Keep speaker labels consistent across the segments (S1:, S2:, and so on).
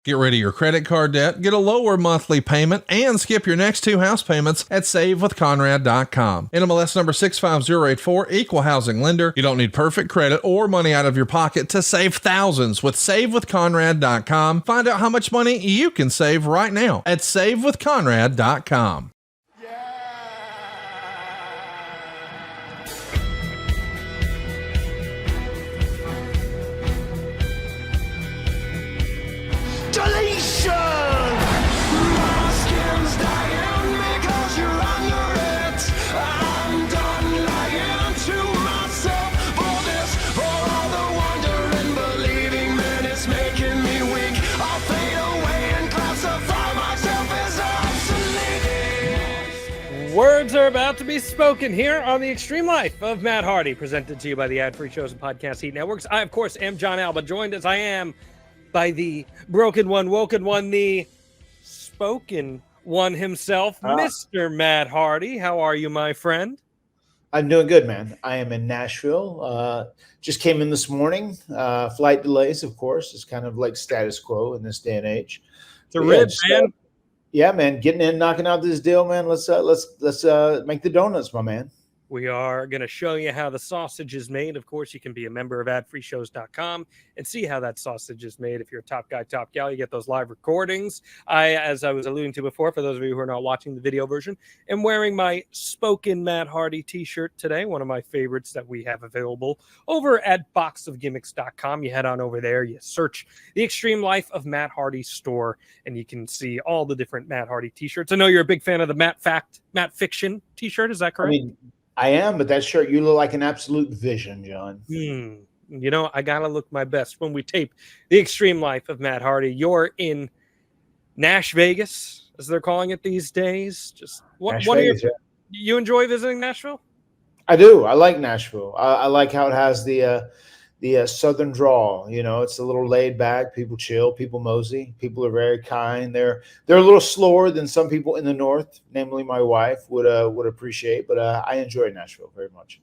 S1: Get rid of your credit card debt, get a lower monthly payment, and skip your next 2 house payments at SaveWithConrad.com. NMLS number 65084, equal housing lender. You don't need perfect credit or money out of your pocket to save thousands with SaveWithConrad.com. Find out how much money you can save right now at SaveWithConrad.com.
S2: Words are about to be spoken here on the Extreme Life of Matt Hardy, presented to you by the ad-free shows and podcast heat networks. I, of course, am John Alba, joined as I am by the broken one, woken one, the spoken one himself, Mr. Matt Hardy. How are you, my friend?
S3: I'm doing good, man. I am in Nashville. Just came in this morning. Flight delays, of course, is kind of like status quo in this day and age.
S2: It's a rib, man.
S3: Yeah, man, getting in, knocking out this deal, man. Let's make the donuts, my man.
S2: We are going to show you how the sausage is made. Of course, you can be a member of adfreeshows.com and see how that sausage is made. If you're a top guy, top gal, you get those live recordings. As I was alluding to before, for those of you who are not watching the video version, am wearing my Spoken Matt Hardy t-shirt today, one of my favorites that we have available over at boxofgimmicks.com. You head on over there, you search the Extreme Life of Matt Hardy store, and you can see all the different Matt Hardy t-shirts. I know you're a big fan of the Matt Fiction t-shirt. Is that correct?
S3: I am, but that shirt, you look like an absolute vision, John.
S2: You know, I got to look my best when we tape the Extreme Life of Matt Hardy. You're in Nash Vegas, as they're calling it these days. Just you enjoy visiting Nashville?
S3: I do. I like Nashville. I like how it has the southern drawl. You know, it's a little laid back. People chill. People mosey. People are very kind. They're a little slower than some people in the north, namely my wife would appreciate. But I enjoy Nashville very much.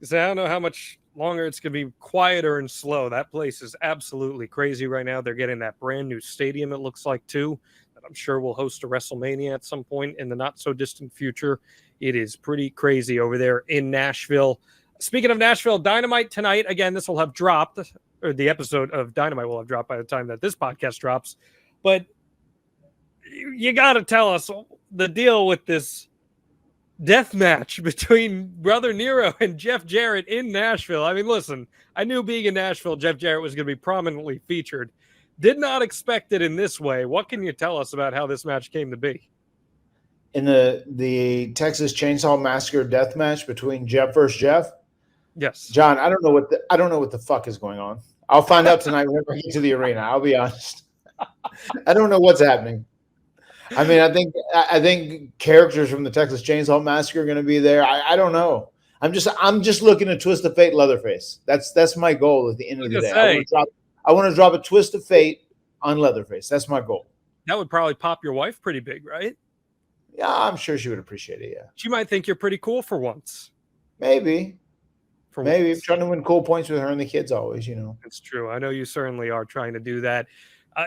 S2: So I don't know how much longer it's going to be quieter and slow. That place is absolutely crazy right now. They're getting that brand new stadium, it looks like, too, that I'm sure will host a WrestleMania at some point in the not so distant future. It is pretty crazy over there in Nashville. Speaking of Nashville, Dynamite tonight. Again, this will have dropped, or the episode of Dynamite will have dropped by the time that this podcast drops. But you got to tell us the deal with this death match between Brother Nero and Jeff Jarrett in Nashville. I mean, listen, I knew being in Nashville, Jeff Jarrett was going to be prominently featured. Did not expect it in this way. What can you tell us about how this match came to be?
S3: In the Texas Chainsaw Massacre death match between Jeff versus Jeff?
S2: Yes.
S3: John, I don't know what the fuck is going on. I'll find out tonight whenever I get to the arena. I'll be honest. I don't know what's happening. I mean, I think characters from the Texas Chainsaw Massacre are going to be there. I don't know. I'm just looking to Twist of Fate Leatherface. That's my goal at the end of the day. I want to drop a Twist of Fate on Leatherface. That's my goal.
S2: That would probably pop your wife pretty big, right?
S3: Yeah, I'm sure she would appreciate it. Yeah,
S2: she might think you're pretty cool for once.
S3: Maybe I'm trying to win cool points with her and the kids always. You know,
S2: it's true. I know you certainly are trying to do that.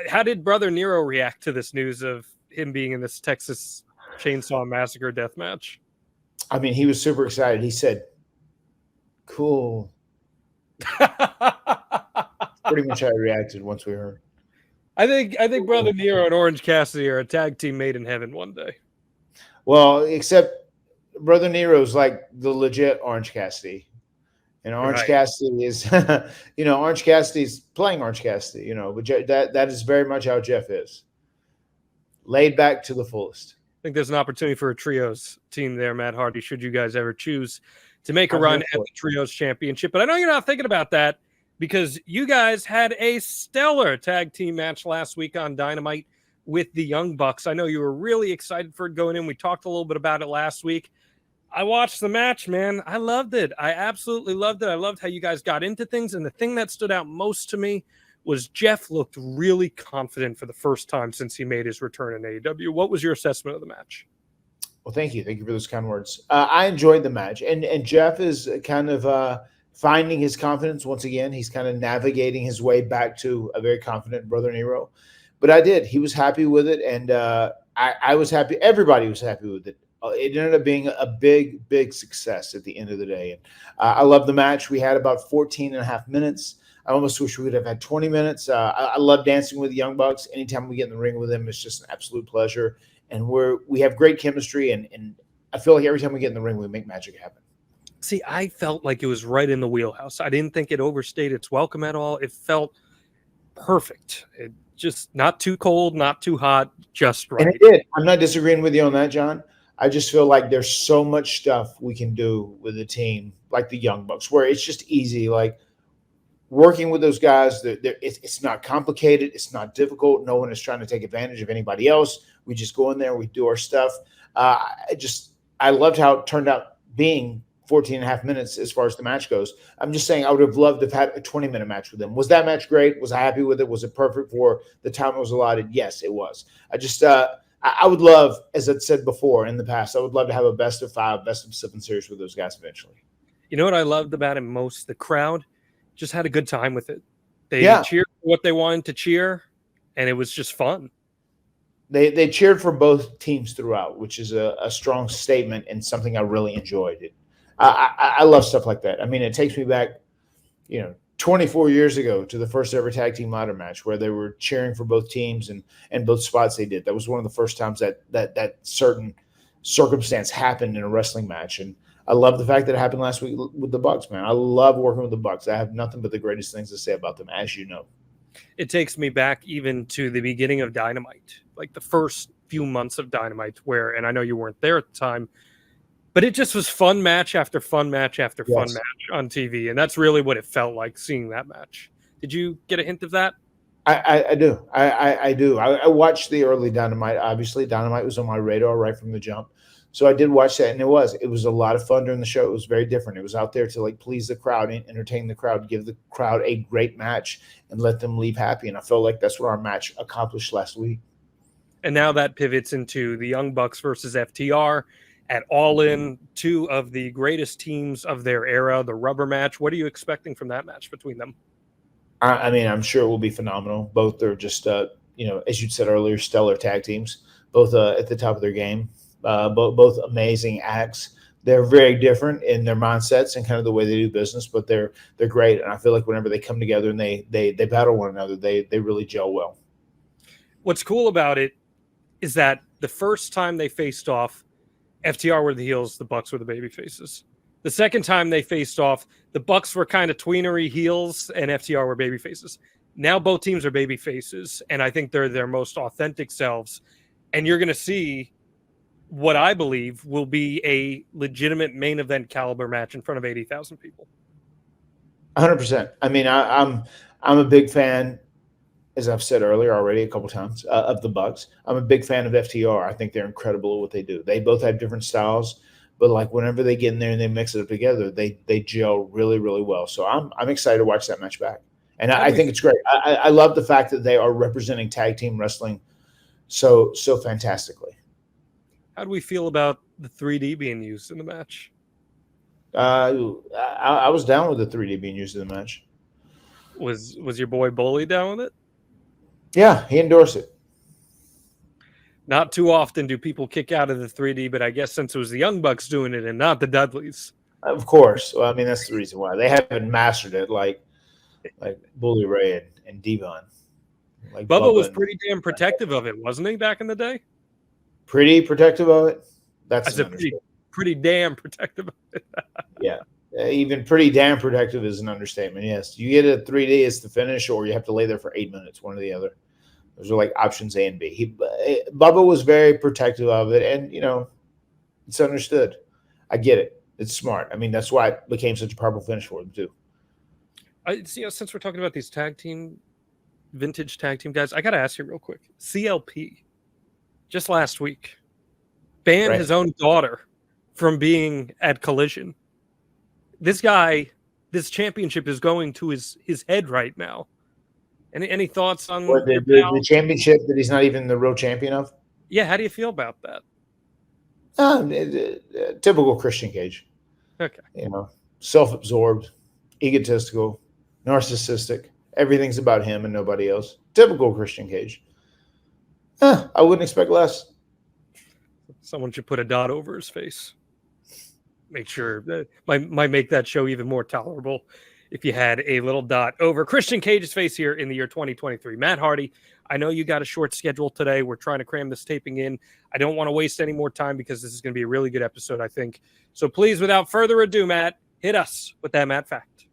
S2: How did Brother Nero react to this news of him being in this Texas Chainsaw Massacre death match?
S3: I mean, he was super excited. He said, "Cool." Pretty much how he reacted once we heard.
S2: I think Brother Nero and Orange Cassidy are a tag team made in heaven one day.
S3: Well, except Brother Nero's like the legit Orange Cassidy. And Orange Cassidy is, Orange Cassidy's playing Orange Cassidy, but that is very much how Jeff is. Laid back to the fullest.
S2: I think there's an opportunity for a trios team there, Matt Hardy, should you guys ever choose to make a run at the trios championship. But I know you're not thinking about that because you guys had a stellar tag team match last week on Dynamite with the Young Bucks. I know you were really excited for it going in. We talked a little bit about it last week. I watched the match, man. I loved it. I absolutely loved it. I loved how you guys got into things. And the thing that stood out most to me was Jeff looked really confident for the first time since he made his return in AEW. What was your assessment of the match?
S3: Well, thank you. Thank you for those kind words. I enjoyed the match. And Jeff is kind of finding his confidence once again. He's kind of navigating his way back to a very confident Brother Nero. but I did. He was happy with it, and I was happy. Everybody was happy with it. It ended up being a big, big success at the end of the day. And I love the match. We had about 14 and a half minutes. I almost wish we would have had 20 minutes. I love dancing with the Young Bucks. Anytime we get in the ring with them, it's just an absolute pleasure. And we have great chemistry, and I feel like every time we get in the ring, we make magic happen.
S2: See, I felt like it was right in the wheelhouse. I didn't think it overstayed its welcome at all. It felt perfect. It just not too cold, not too hot, just right.
S3: And it did. I'm not disagreeing with you on that, John. I just feel like there's so much stuff we can do with a team like the Young Bucks, where it's just easy. Like working with those guys, it's not complicated. It's not difficult. No one is trying to take advantage of anybody else. We just go in there, we do our stuff. I loved how it turned out being 14 and a half minutes as far as the match goes. I'm just saying I would have loved to have had a 20-minute match with them. Was that match great? Was I happy with it? Was it perfect for the time it was allotted? Yes, it was. I would love, as I said before in the past, I would love to have a best of 5, best of 7 series with those guys eventually.
S2: You know what I loved about it most? The crowd just had a good time with it. They cheered for what they wanted to cheer, and it was just fun.
S3: They cheered for both teams throughout, which is a strong statement and something I really enjoyed. I love stuff like that. I mean, it takes me back, 24 years ago to the first ever tag team ladder match where they were cheering for both teams and both spots they did. That was one of the first times that certain circumstance happened in a wrestling match. And I love the fact that it happened last week with the Bucks, man. I love working with the Bucks. I have nothing but the greatest things to say about them, as you know.
S2: It takes me back even to the beginning of Dynamite, like the first few months of Dynamite and I know you weren't there at the time, but it just was fun match after fun match after fun match on TV. And that's really what it felt like seeing that match. Did you get a hint of that?
S3: I do. I do. I watched the early Dynamite. Obviously, Dynamite was on my radar right from the jump. So I did watch that, and it was a lot of fun during the show. It was very different. It was out there to please the crowd, entertain the crowd, give the crowd a great match, and let them leave happy. And I felt like that's what our match accomplished last week.
S2: And now that pivots into the Young Bucks versus FTR at All In, 2 of the greatest teams of their era, the rubber match. What are you expecting from that match between them?
S3: I mean, I'm sure it will be phenomenal. Both are just, as you said earlier, stellar tag teams, both at the top of their game. Both amazing acts. They're very different in their mindsets and kind of the way they do business, but they're great. And I feel like whenever they come together and they battle one another, they really gel well.
S2: What's cool about it is that the first time they faced off, FTR were the heels, the Bucks were the baby faces. The second time they faced off, the Bucks were kind of tweenery heels and FTR were baby faces. Now both teams are baby faces, and I think they're their most authentic selves. And you're going to see what I believe will be a legitimate main event caliber match in front of 80,000 people.
S3: 100%. I mean, I'm a big fan, as I've said earlier already a couple times, of the Bucks. I'm a big fan of FTR. I think they're incredible at what they do. They both have different styles, but whenever they get in there and they mix it up together, they gel really, really well. So I'm excited to watch that match back. And I think it's great. I love the fact that they are representing tag team wrestling so fantastically.
S2: How do we feel about the 3D being used in the match?
S3: I was down with the 3D being used in the match.
S2: Was your boy Bully down with it?
S3: Yeah, he endorsed it.
S2: Not too often do people kick out of the 3D, but I guess since it was the Young Bucks doing it and not the Dudleys.
S3: Of course. Well, I mean, that's the reason why. They haven't mastered it like Bully Ray and Devon.
S2: Bubba was pretty damn protective of it, wasn't he, back in the day?
S3: Pretty protective of it?
S2: That's pretty damn protective of it.
S3: Yeah. Even pretty damn protective is an understatement. Yes. You get a 3D, it's the finish, or you have to lay there for 8 minutes, one or the other. Those are options A and B. Bubba was very protective of it, and, it's understood. I get it. It's smart. I mean, that's why it became such a powerful finish for them, too.
S2: Since we're talking about these vintage tag team guys, I got to ask you real quick. CLP, just last week, banned his own daughter from being at Collision. This guy, this championship is going to his head right now. Any thoughts on
S3: the championship that he's not even the real champion of?
S2: Yeah, how do you feel about that?
S3: Typical Christian Cage.
S2: Okay.
S3: Self-absorbed, egotistical, narcissistic. Everything's about him and nobody else. Typical Christian Cage. I wouldn't expect less.
S2: Someone should put a dot over his face. Make sure that might make that show even more tolerable if you had a little dot over Christian Cage's face here in the year 2023. Matt Hardy, I know you got a short schedule today. We're trying to cram this taping in. I don't want to waste any more time because this is going to be a really good episode, I think. So please, without further ado, Matt, hit us with that Matt fact.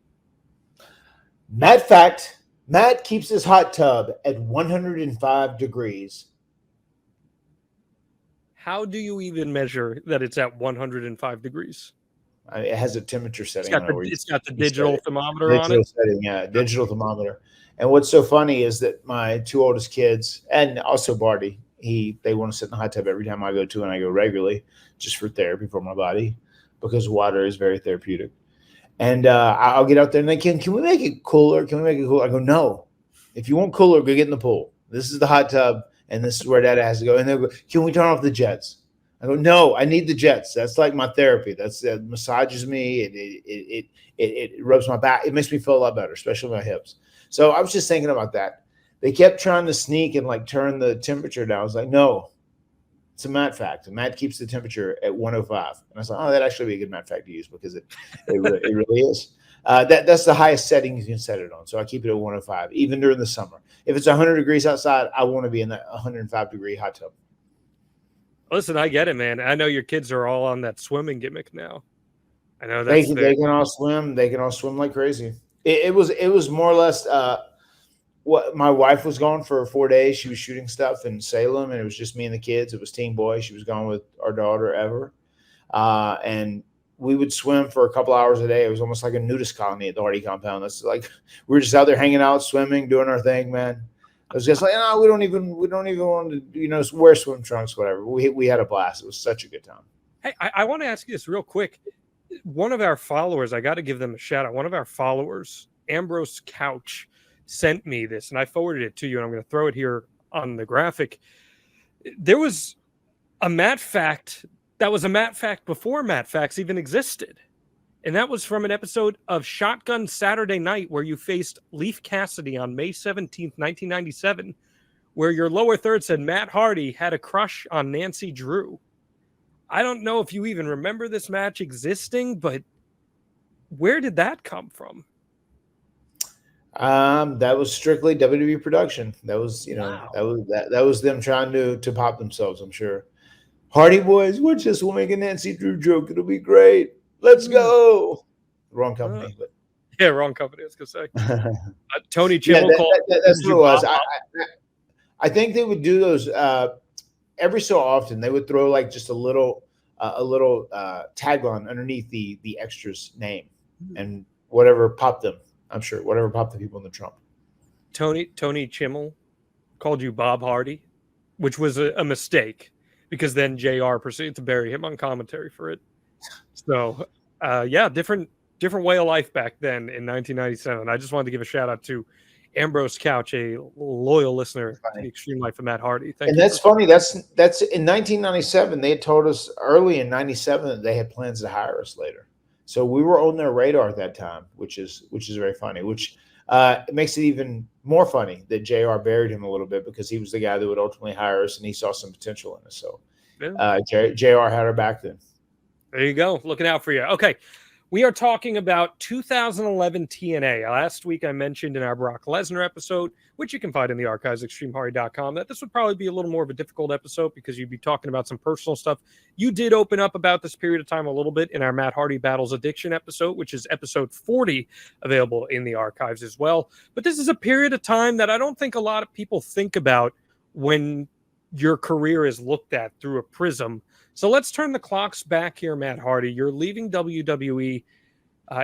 S3: Matt fact: Matt keeps his hot tub at 105 degrees.
S2: How do you even measure that it's at 105 degrees?
S3: It has a temperature setting.
S2: It's got the digital thermometer on it.
S3: Setting, yeah, digital thermometer. And what's so funny is that my two oldest kids, and also Barty, they want to sit in the hot tub every time I go to, and I go regularly, just for therapy for my body, because water is very therapeutic. And I'll get out there and they can we make it cooler? Can we make it cooler? I go, no. If you want cooler, go get in the pool. This is the hot tub, and this is where Dad has to go. And they go, can we turn off the jets? I go, no, I need the jets. That's like my therapy. That's massages me. It rubs my back. It makes me feel a lot better, especially my hips. So I was just thinking about that. They kept trying to sneak and like turn the temperature down. I was like, no, it's a Matt fact. Matt keeps the temperature at 105. And I was like, oh, that'd actually be a good Matt fact to use because it really is. That's the highest setting you can set it on. So I keep it at 105, even during the summer. If it's 100 degrees outside, I want to be in that 105-degree hot tub.
S2: Listen, I get it, man. I know your kids are all on that swimming gimmick now. I know
S3: they can all swim. They can all swim like crazy. It was more or less what my wife was gone for 4 days. She was shooting stuff in Salem, and it was just me and the kids. It was Teen Boy. She was gone with our daughter, Ever. And we would swim for a couple hours a day. It was almost like a nudist colony at the Hardy compound. That's like we were just out there hanging out, swimming, doing our thing, man. I was just like, no, we don't even want to, wear swim trunks, whatever. We had a blast. It was such a good time.
S2: Hey, I want to ask you this real quick. One of our followers, I got to give them a shout out. One of our followers, Ambrose Couch, sent me this, and I forwarded it to you, and I'm going to throw it here on the graphic. There was a Matt fact that was a Matt fact before Matt facts even existed. And that was from an episode of Shotgun Saturday Night where you faced Leif Cassidy on May 17th, 1997, where your lower third said Matt Hardy had a crush on Nancy Drew. I don't know if you even remember this match existing, but where did that come from?
S3: That was strictly WWE production. That was,
S2: Wow.
S3: that was them trying to pop themselves, I'm sure. Hardy Boys, we'll make a Nancy Drew joke. It'll be great. Let's go. Wrong company. But.
S2: Yeah, wrong company, I was going to say. Tony Chimmel called.
S3: That's what it was. I think they would do those every so often. They would throw like just a little tagline underneath the extra's name and whatever popped them. I'm sure whatever popped the people in the trunk.
S2: Tony Chimmel called you Bob Hardy, which was a mistake because then JR proceeded to bury him on commentary for it. So, different way of life back then in 1997. I just wanted to give a shout out to Ambrose Couch, a loyal listener to the Extreme Life of Matt Hardy. Thank you.
S3: That's funny. That's in 1997. They had told us early in 97 that they had plans to hire us later. So we were on their radar at that time, which is very funny. Which it makes it even more funny that JR buried him a little bit because he was the guy that would ultimately hire us, and he saw some potential in us. So JR had our back then.
S2: There you go. Looking out for you. Okay. We are talking about 2011 TNA. Last week I mentioned in our Brock Lesnar episode, which you can find in the archives, extremehardy.com, that this would probably be a little more of a difficult episode because you'd be talking about some personal stuff. You did open up about this period of time a little bit in our Matt Hardy Battles Addiction episode, which is episode 40, available in the archives as well. But this is a period of time that I don't think a lot of people think about when your career is looked at through a prism. So let's turn the clocks back here, Matt Hardy. You're leaving WWE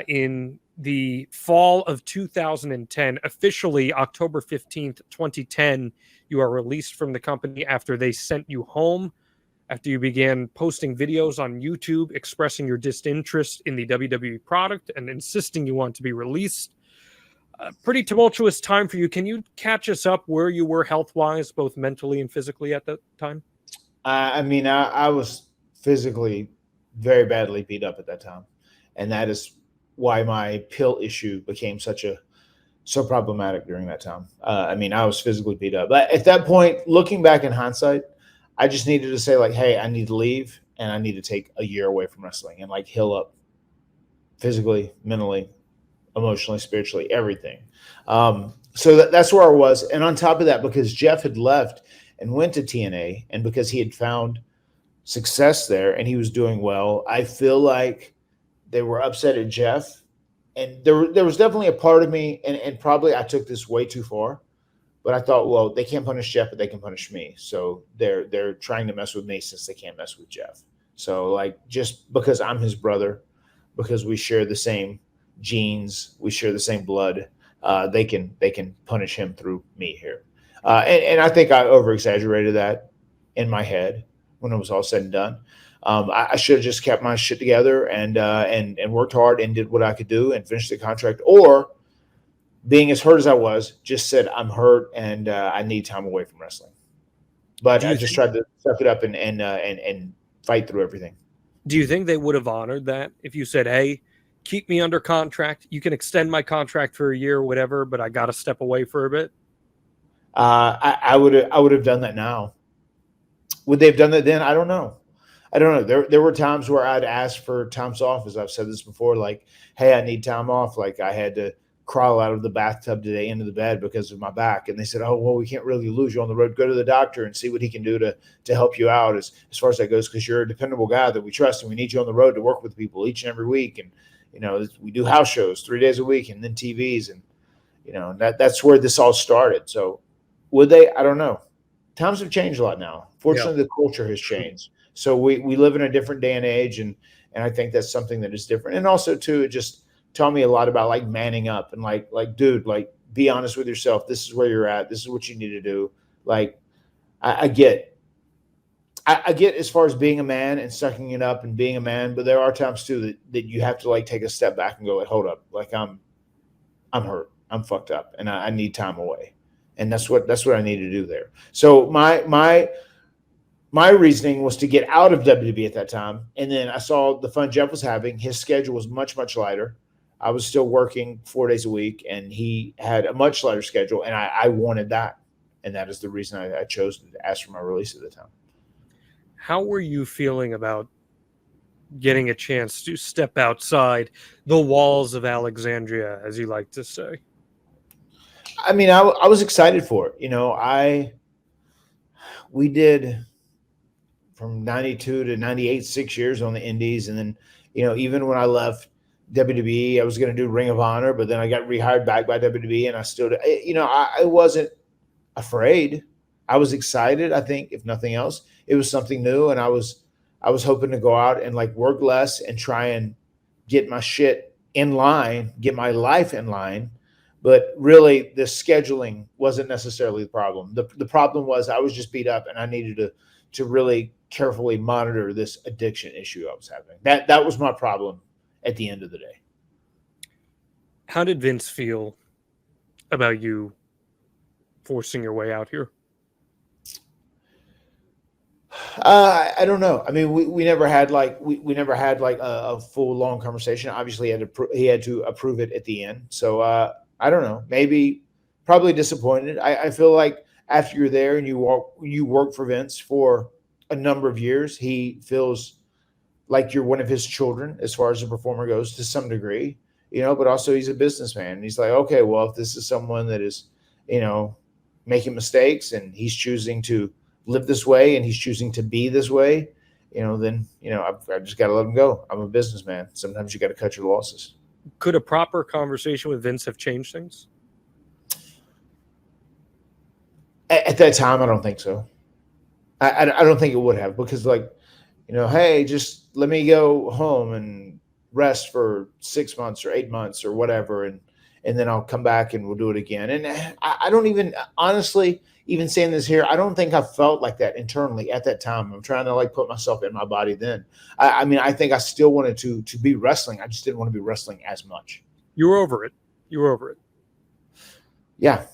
S2: in the fall of 2010, officially October 15th, 2010. You are released from the company after they sent you home, after you began posting videos on YouTube expressing your disinterest in the WWE product and insisting you want to be released. A pretty tumultuous time for you. Can you catch us up where you were health-wise, both mentally and physically at that time?
S3: I was physically very badly beat up at that time. And that is why my pill issue became such a so problematic during that time. I mean, I was physically beat up. But at that point, looking back in hindsight, I just needed to say, like, hey, I need to leave and I need to take a year away from wrestling and like heal up physically, mentally, emotionally, spiritually, everything. So that's where I was. And on top of that, because Jeff had left and went to TNA, and because he had found success there and he was doing well, I feel like they were upset at Jeff. And there was definitely a part of me, and probably I took this way too far, but I thought, well, they can't punish Jeff, but they can punish me. So they're trying to mess with me since they can't mess with Jeff. So like, just because I'm his brother, because we share the same genes, we share the same blood, they can punish him through me here. And I think I over exaggerated that in my head when it was all said and done. I should have just kept my shit together and worked hard and did what I could do and finished the contract, or being as hurt as I was, just said I'm hurt and I need time away from wrestling. But I just tried to suck it up and fight through everything.
S2: Do you think they would have honored that if you said, hey, keep me under contract, you can extend my contract for a year or whatever, but I got to step away for a bit?
S3: I would have done that now. Would they have done that then? I don't know. There were times where I'd ask for times off, as I've said this before, like, hey, I need time off. Like, I had to crawl out of the bathtub today into the bed because of my back. And they said, oh, well, we can't really lose you on the road. Go to the doctor and see what he can do to help you out as far as that goes, because you're a dependable guy that we trust, and we need you on the road to work with people each and every week. And, you know, we do house shows 3 days a week and then TVs. And, you know, that's where this all started. So would they? I don't know. Times have changed a lot now. Fortunately, the culture has changed. So we live in a different day and age, and I think that's something that is different. And also, too, it just taught me a lot about like manning up and like dude, like, be honest with yourself. This is where you're at. This is what you need to do. Like, I get as far as being a man and sucking it up and being a man, but there are times too that you have to like take a step back and go, like, hold up, like I'm hurt, I'm fucked up, and I need time away. And that's what I need to do there. So my reasoning was to get out of WWE at that time. And then I saw the fun Jeff was having. His schedule was much, much lighter. I was still working 4 days a week, and he had a much lighter schedule. And I wanted that. And that is the reason I chose to ask for my release at the time.
S2: How were you feeling about getting a chance to step outside the walls of Alexandria, as you like to say?
S3: I mean, I was excited for it. You know, we did from 92 to 98, 6 years on the indies. And then, you know, even when I left WWE, I was going to do Ring of Honor, but then I got rehired back by WWE, and I still, you know, I wasn't afraid. I was excited. I think, if nothing else, it was something new. And I was hoping to go out and like work less and try and get my shit in line, get my life in line. But really, the scheduling wasn't necessarily the problem. The problem was I was just beat up, and I needed to really carefully monitor this addiction issue I was having. That was my problem at the end of the day.
S2: How did Vince feel about you forcing your way out here?
S3: I don't know. I mean, we never had like a full long conversation. Obviously, he had to approve it at the end. So I don't know. Maybe, probably disappointed. I feel like after you're there and you work for Vince for a number of years, he feels like you're one of his children as far as a performer goes to some degree, you know, but also he's a businessman. And he's like, okay, well, if this is someone that is, you know, making mistakes and he's choosing to live this way and he's choosing to be this way, you know, then, you know, I've just got to let him go. I'm a businessman. Sometimes you got to cut your losses.
S2: Could a proper conversation with Vince have changed things?
S3: At that time, I don't think so. I don't think it would have, because, like, you know, hey, just let me go home and rest for 6 months or 8 months or whatever, and then I'll come back and we'll do it again. And I don't even, honestly, even saying this here, I don't think I felt like that internally at that time. I'm trying to like put myself in my body then. I mean, I think I still wanted to be wrestling. I just didn't want to be wrestling as much.
S2: You were over it.
S3: Yeah.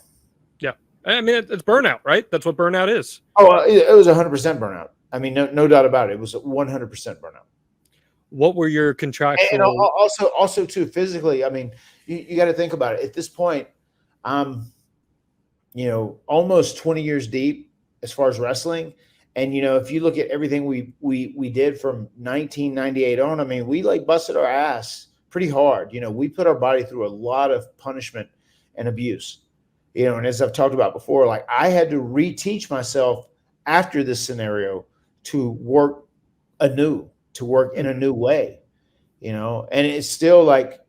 S2: Yeah. I mean, it's burnout, right? That's what burnout is.
S3: Oh, it was 100% burnout. I mean, no doubt about it. It was 100% burnout.
S2: What were your contractual?
S3: And also too, physically, I mean, you got to think about it. At this point, I'm, almost 20 years deep as far as wrestling. And, if you look at everything we did from 1998 on, I mean, we like busted our ass pretty hard. We put our body through a lot of punishment and abuse, and as I've talked about before, like I had to reteach myself after this scenario to work anew, to work in a new way, and it's still like,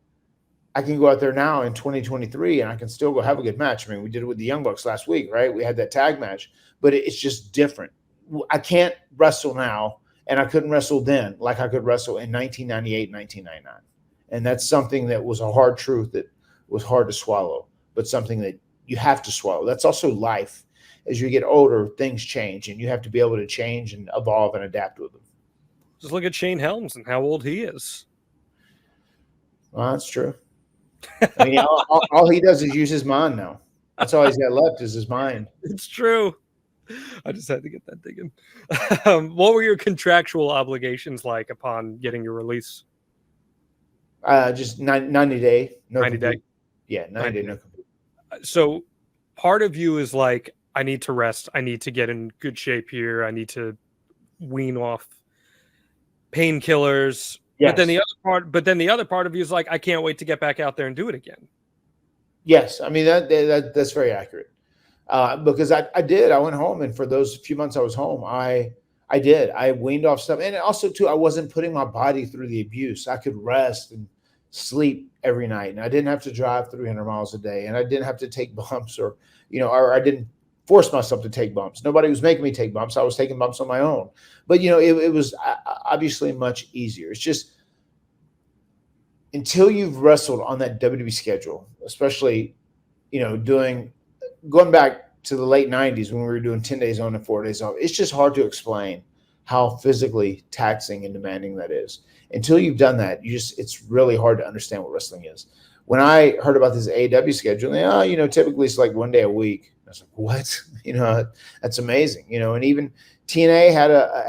S3: I can go out there now in 2023 and I can still go have a good match. I mean, we did it with the Young Bucks last week, right? We had that tag match, but it's just different. I can't wrestle now, and I couldn't wrestle then like I could wrestle in 1998, 1999. And that's something that was a hard truth that was hard to swallow, but something that you have to swallow. That's also life. As you get older, things change, and you have to be able to change and evolve and adapt with them.
S2: Just look at Shane Helms and how old he is.
S3: Well, that's true. I mean, all he does is use his mind now. That's all he's got left is his mind.
S2: It's true. I just had to get that digging. What were your contractual obligations like upon getting your release?
S3: Just 90 day. No
S2: 90 day.
S3: Yeah, 90 day. No compete.
S2: So part of you is like, I need to rest. I need to get in good shape here. I need to wean off painkillers. Yes. But then the other part of you is like, I can't wait to get back out there and do it again.
S3: Yes, I mean that's very accurate. Because I went home, and for those few months I was home, I weaned off stuff, and also too, I wasn't putting my body through the abuse. I could rest and sleep every night, and I didn't have to drive 300 miles a day, and I didn't have to take bumps, or I didn't force myself to take bumps. Nobody was making me take bumps. I was taking bumps on my own. But, it was obviously much easier. It's just until you've wrestled on that WWE schedule, especially, going back to the late 90s when we were doing 10 days on and 4 days off, it's just hard to explain how physically taxing and demanding that is. Until you've done that, it's really hard to understand what wrestling is. When I heard about this AEW schedule, typically it's like 1 day a week. I was like, what? That's amazing. And even TNA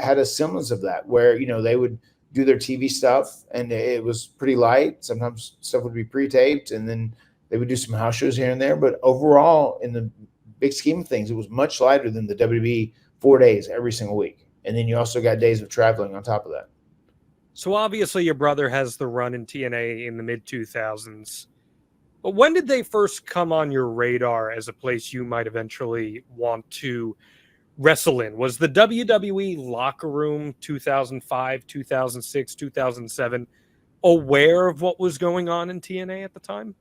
S3: had a semblance of that where, they would do their TV stuff and it was pretty light. Sometimes stuff would be pre-taped and then they would do some house shows here and there. But overall, in the big scheme of things, it was much lighter than the WWE 4 days every single week. And then you also got days of traveling on top of that.
S2: So obviously your brother has the run in TNA in the mid-2000s. But when did they first come on your radar as a place you might eventually want to wrestle in? Was the WWE locker room 2005, 2006, 2007 aware of what was going on in TNA at the time?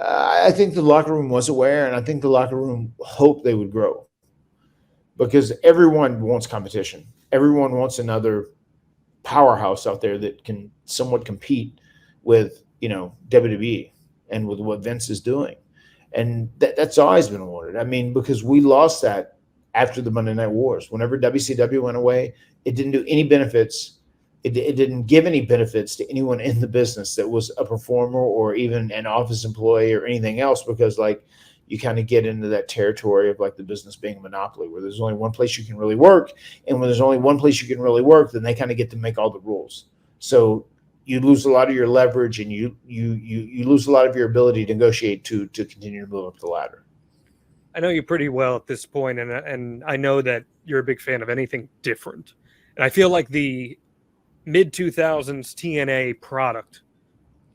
S3: I think the locker room was aware, and I think the locker room hoped they would grow because everyone wants competition. Everyone wants another powerhouse out there that can somewhat compete with, WWE. And with what Vince is doing. And that's always been awarded. I mean, because we lost that after the Monday Night Wars. Whenever WCW went away, it didn't do any benefits. It didn't give any benefits to anyone in the business that was a performer or even an office employee or anything else, because like you kind of get into that territory of like the business being a monopoly where there's only one place you can really work. And when there's only one place you can really work, then they kind of get to make all the rules. So you lose a lot of your leverage and you lose a lot of your ability to negotiate to continue to move up the ladder.
S2: I know you pretty well at this point, and I know that you're a big fan of anything different. And I feel like the mid-2000s TNA product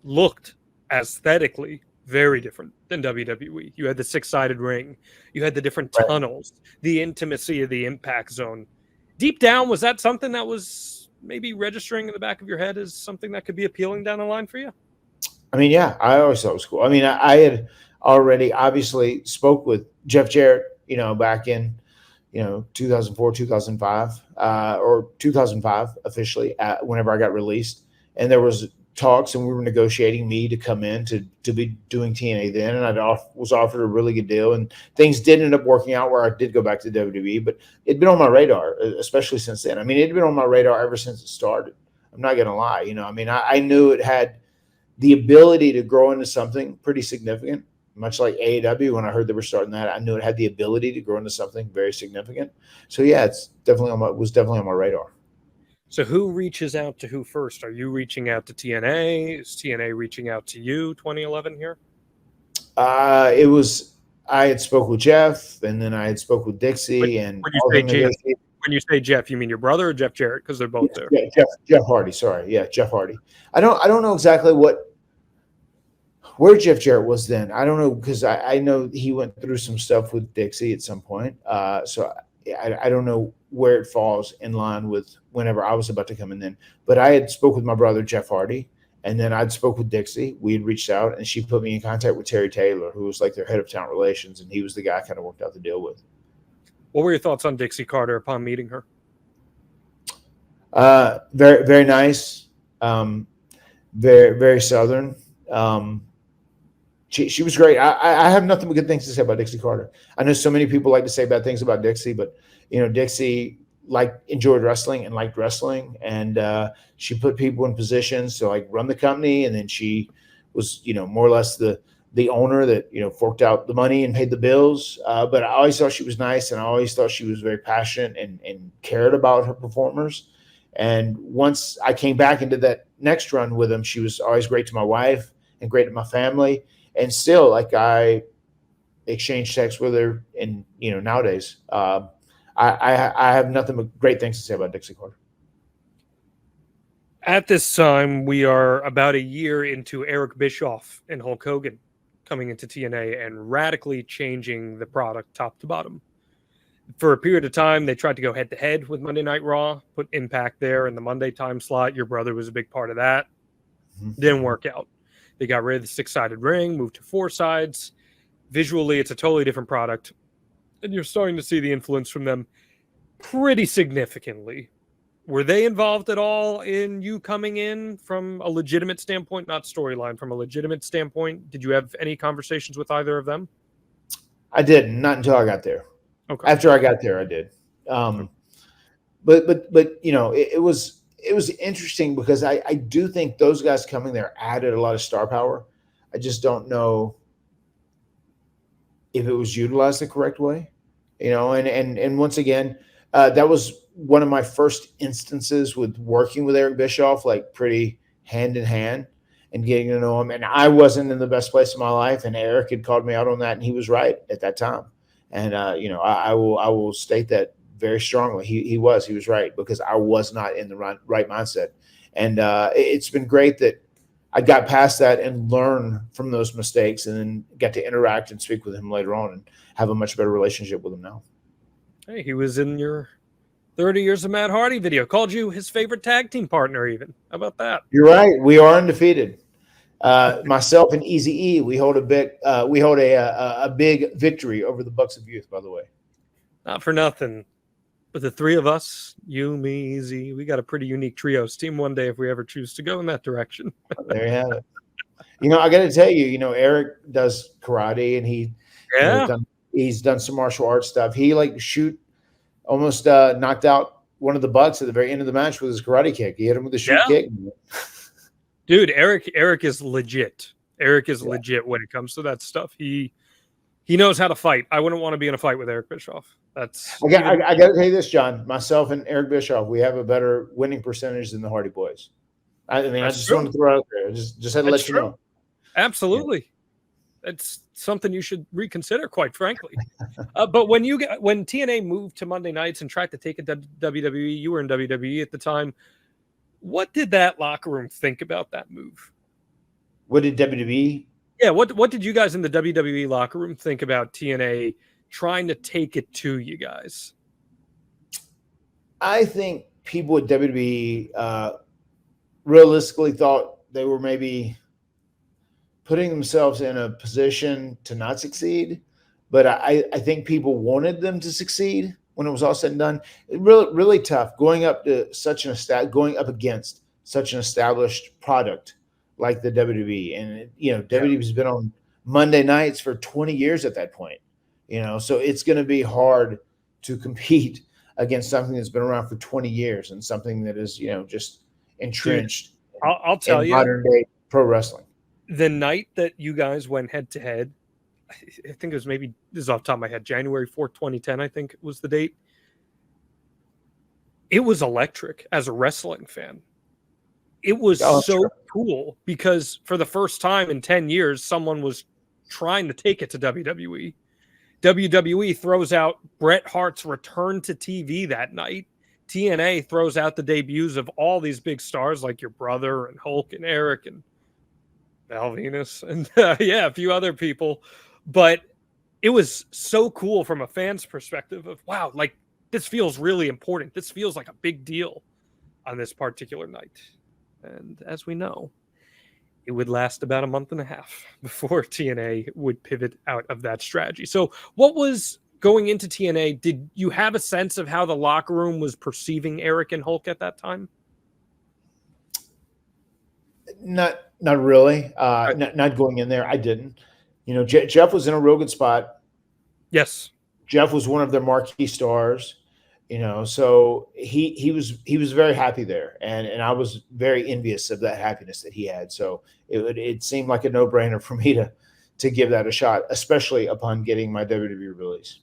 S2: looked aesthetically very different than WWE. You had the six-sided ring. You had the different tunnels, the intimacy of the impact zone. Deep down, was that something that was maybe registering in the back of your head as something that could be appealing down the line for you?
S3: I mean, yeah, I always thought it was cool. I mean, I had already obviously spoke with Jeff Jarrett, back in, 2004, 2005, or 2005 officially, whenever I got released. And there was talks and we were negotiating me to come in to be doing TNA then. And I was offered a really good deal, and things did end up working out where I did go back to WWE, but it'd been on my radar, especially since then. I mean, it'd been on my radar ever since it started. I'm not going to lie. I knew it had the ability to grow into something pretty significant, much like AEW. When I heard they were starting that, I knew it had the ability to grow into something very significant. So yeah, was definitely on my radar.
S2: So who reaches out to who first? Are you reaching out to TNA? Is TNA reaching out to you 2011 here?
S3: It was I had spoke with Jeff, and then I had spoke with Dixie, and
S2: When you
S3: all
S2: say
S3: them
S2: Jeff,
S3: negotiated.
S2: when you say Jeff, you mean your brother or Jeff Jarrett? Because they're both there.
S3: Yeah, Jeff Hardy. Sorry, yeah, Jeff Hardy. I don't know exactly where Jeff Jarrett was then. I don't know because I know he went through some stuff with Dixie at some point. So I don't know where it falls in line with whenever I was about to come in then. But I had spoke with my brother Jeff Hardy, and then I'd spoke with Dixie. We had reached out, and she put me in contact with Terry Taylor, who was like their head of talent relations, and he was the guy I kind of worked out the deal with.
S2: What were your thoughts on Dixie Carter upon meeting her?
S3: Very, very nice. Very, very Southern. She was great. I have nothing but good things to say about Dixie Carter. I know so many people like to say bad things about Dixie, but Dixie enjoyed wrestling and liked wrestling, and she put people in positions to run the company, and then she was more or less the owner that forked out the money and paid the bills. But I always thought she was nice, and I always thought she was very passionate and cared about her performers. And once I came back into that next run with them, she was always great to my wife and great to my family. And still, I exchange texts with her, and nowadays, I have nothing but great things to say about Dixie Carter.
S2: At this time, we are about a year into Eric Bischoff and Hulk Hogan coming into TNA and radically changing the product top to bottom. For a period of time, they tried to go head-to-head with Monday Night Raw, put Impact there in the Monday time slot. Your brother was a big part of that. Didn't work out. They got rid of the 6-sided ring, moved to 4 sides. Visually, it's a totally different product. And you're starting to see the influence from them pretty significantly. Were they involved at all in you coming in from a legitimate standpoint, not storyline, from a legitimate standpoint? Did you have any conversations with either of them?
S3: I didn't, not until I got there.
S2: Okay.
S3: After I got there, I did. But it was interesting because I do think those guys coming there added a lot of star power. I just don't know if it was utilized the correct way, and once again, that was one of my first instances with working with Eric Bischoff, pretty hand in hand and getting to know him. And I wasn't in the best place in my life, and Eric had called me out on that, and he was right at that time. And I will state that very strongly. He was right, because I was not in the right mindset. And it's been great that I got past that and learn from those mistakes, and then get to interact and speak with him later on and have a much better relationship with him now.
S2: Hey, he was in your 30 Years of Matt Hardy video, called you his favorite tag team partner even. How about that?
S3: You're right. We are undefeated. Myself and Eazy-E, we hold a big victory over the Bucks of Youth, by the way.
S2: Not for nothing, but the three of us, you, me, Easy, we got a pretty unique trios team one day if we ever choose to go in that direction.
S3: There you have it. I got to tell you, Eric does karate, and he's done some martial arts stuff. He almost knocked out one of the Bucks at the very end of the match with his karate kick. He hit him with a shoot kick.
S2: Dude, Eric is legit. Eric is legit when it comes to that stuff. He knows how to fight. I wouldn't want to be in a fight with Eric Bischoff. I
S3: got to tell you this, John. Myself and Eric Bischoff, we have a better winning percentage than the Hardy Boys. I just want to throw it out there. Just had to let you know.
S2: Absolutely. It's something you should reconsider, quite frankly. But when TNA moved to Monday nights and tried to take it to WWE, you were in WWE at the time. What did that locker room think about that move?
S3: What did WWE?
S2: Yeah, what did you guys in the WWE locker room think about TNA trying to take it to you guys?
S3: I think people at WWE realistically thought they were maybe putting themselves in a position to not succeed. But I think people wanted them to succeed when it was all said and done. Really, really tough going up against such an established product like the WWE. And WWE's been on Monday nights for 20 years at that point. So it's going to be hard to compete against something that's been around for 20 years and something that is, just entrenched.
S2: Dude, I'll tell you,
S3: modern day pro wrestling.
S2: The night that you guys went head to head, I think it was this is off the top of my head, January 4th, 2010, I think was the date. It was electric as a wrestling fan. It was cool because for the first time in 10 years, someone was trying to take it to WWE. WWE throws out Bret Hart's return to TV that night. TNA throws out the debuts of all these big stars like your brother and Hulk and Eric and Val Venus and a few other people. But it was so cool from a fan's perspective of, wow, like this feels really important. This feels like a big deal on this particular night. And as we know, it would last about a month and a half before TNA would pivot out of that strategy. So what was going into TNA? Did you have a sense of how the locker room was perceiving Eric and Hulk at that time?
S3: Not really. Not going in there. I didn't. Jeff was in a real good spot.
S2: Yes.
S3: Jeff was one of their marquee stars. So he was very happy there, and I was very envious of that happiness that he had. So it seemed like a no-brainer for me to give that a shot, especially upon getting my WWE release.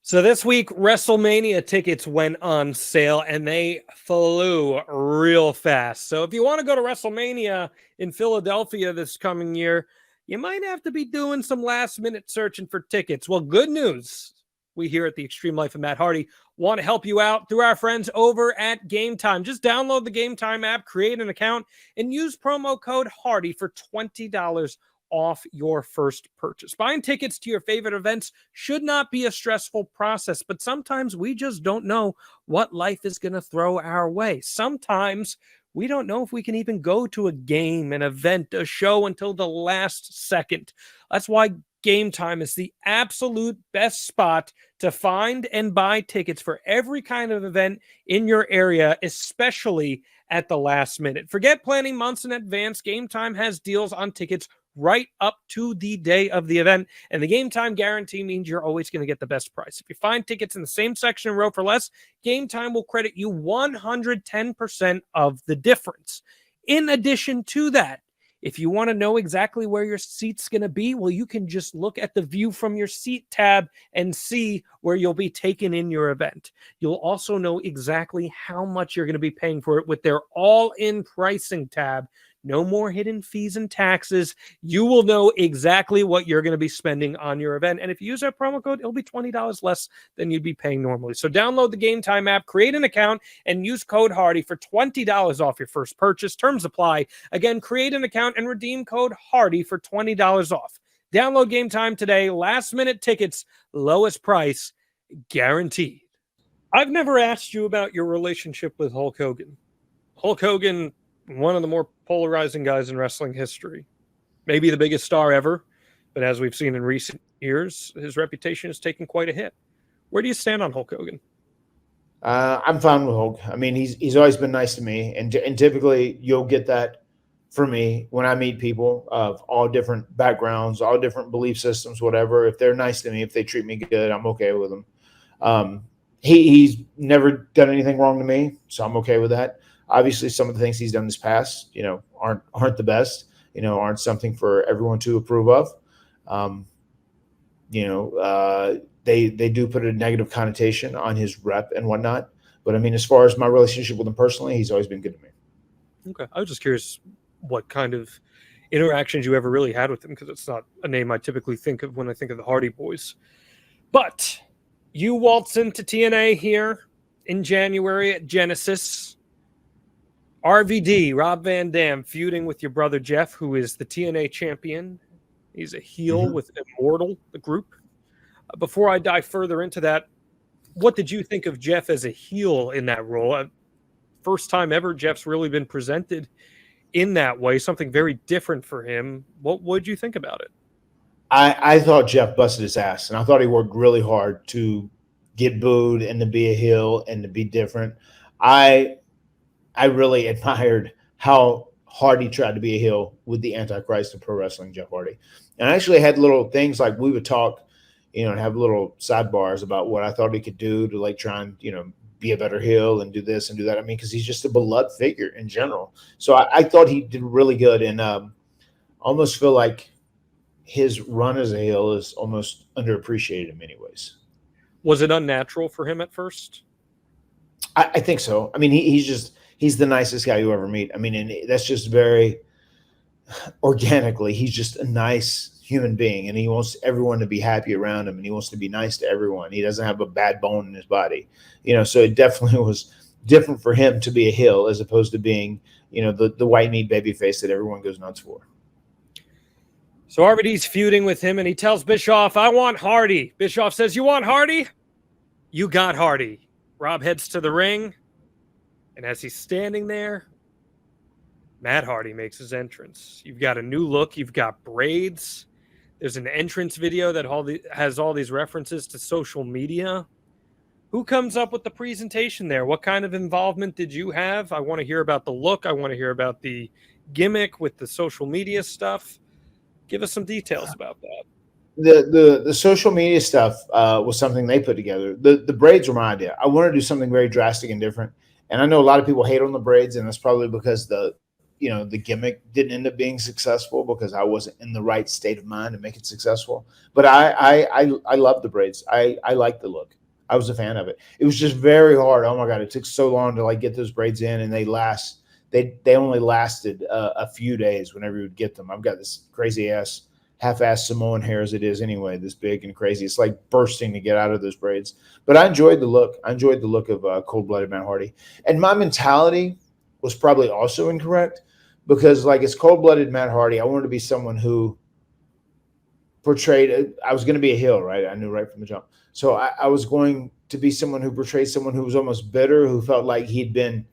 S2: So this week, WrestleMania tickets went on sale, and they flew real fast. So if you want to go to WrestleMania in Philadelphia this coming year, you might have to be doing some last-minute searching for tickets. Well, good news. We here at the Extreme Life of Matt Hardy want to help you out through our friends over at Game Time. Just download the Game Time app, create an account, and use promo code Hardy for $20 off your first purchase. Buying tickets to your favorite events should not be a stressful process, but sometimes we just don't know what life is going to throw our way. Sometimes we don't know if we can even go to a game, an event, a show until the last second. That's why Game Time is the absolute best spot to find and buy tickets for every kind of event in your area, especially at the last minute. Forget planning months in advance. Game Time has deals on tickets right up to the day of the event, and the Game Time guarantee means you're always going to get the best price. If you find tickets in the same section and row for less, Game Time will credit you 110% of the difference. In addition to that, if you want to know exactly where your seat's going to be, well, you can just look at the view from your seat tab and see where you'll be taken in your event. You'll also know exactly how much you're going to be paying for it with their all-in pricing tab. No more hidden fees and taxes. You will know exactly what you're going to be spending on your event. And if you use our promo code, it'll be $20 less than you'd be paying normally. So download the Game Time app, create an account, and use code Hardy for $20 off your first purchase. Terms apply. Again, create an account and redeem code Hardy for $20 off. Download Game Time today. Last minute tickets, lowest price, guaranteed. I've never asked you about your relationship with Hulk Hogan. Hulk Hogan, one of the more polarizing guys in wrestling history, maybe the biggest star ever, but as we've seen in recent years, his reputation has taken quite a hit. Where do you stand on Hulk Hogan?
S3: I'm fine with Hulk. I mean, he's always been nice to me, and typically you'll get that for me when I meet people of all different backgrounds, all different belief systems, whatever. If they're nice to me, if they treat me good, I'm okay with them. He's never done anything wrong to me, so I'm okay with that. Obviously, some of the things he's done in this past, aren't the best, aren't something for everyone to approve of. They do put a negative connotation on his rep and whatnot. But I mean, as far as my relationship with him personally, he's always been good to me.
S2: Okay. I was just curious what kind of interactions you ever really had with him, because it's not a name I typically think of when I think of the Hardy Boys. But you waltz into TNA here in January at Genesis. RVD, Rob Van Dam, feuding with your brother Jeff, who is the TNA champion. He's a heel with Immortal, the group. Before I dive further into that, what did you think of Jeff as a heel in that role? First time ever Jeff's really been presented in that way, something very different for him. What would you think about it?
S3: I thought Jeff busted his ass, and I thought he worked really hard to get booed and to be a heel and to be different. I really admired how hard he tried to be a heel with the Antichrist of pro wrestling, Jeff Hardy. And I actually had little things like we would talk, and have little sidebars about what I thought he could do to try and, be a better heel and do this and do that. I mean, because he's just a beloved figure in general. So I thought he did really good, and almost feel like his run as a heel is almost underappreciated in many ways.
S2: Was it unnatural for him at first?
S3: I think so. I mean, he's the nicest guy you ever meet. I mean, and that's just very organically, he's just a nice human being, and he wants everyone to be happy around him, and he wants to be nice to everyone. He doesn't have a bad bone in his body, so it definitely was different for him to be a heel as opposed to being, the white meat baby face that everyone goes nuts for.
S2: So RVD's feuding with him, and he tells Bischoff, I want Hardy. Bischoff says, you want Hardy? You got Hardy. Rob heads to the ring, and as he's standing there, Matt Hardy makes his entrance. You've got a new look. You've got braids. There's an entrance video that has all these references to social media. Who comes up with the presentation there? What kind of involvement did you have? I want to hear about the look. I want to hear about the gimmick with the social media stuff. Give us some details about that.
S3: The social media stuff was something they put together. The braids were my idea. I wanted to do something very drastic and different. And I know a lot of people hate on the braids, and that's probably because the gimmick didn't end up being successful because I wasn't in the right state of mind to make it successful. But I love the braids. I like the look. I was a fan of it. It was just very hard. Oh my God. It took so long to get those braids in, and they only lasted a few days whenever you would get them. I've got this crazy ass, half-ass Samoan hair as it is anyway, this big and crazy. It's like bursting to get out of those braids. But I enjoyed the look. I enjoyed the look of Cold-Blooded Matt Hardy. And my mentality was probably also incorrect because, as Cold-Blooded Matt Hardy, I wanted to be someone who portrayed – I was going to be a heel, right? I knew right from the jump. So I was going to be someone who portrayed someone who was almost bitter, who felt like he'd been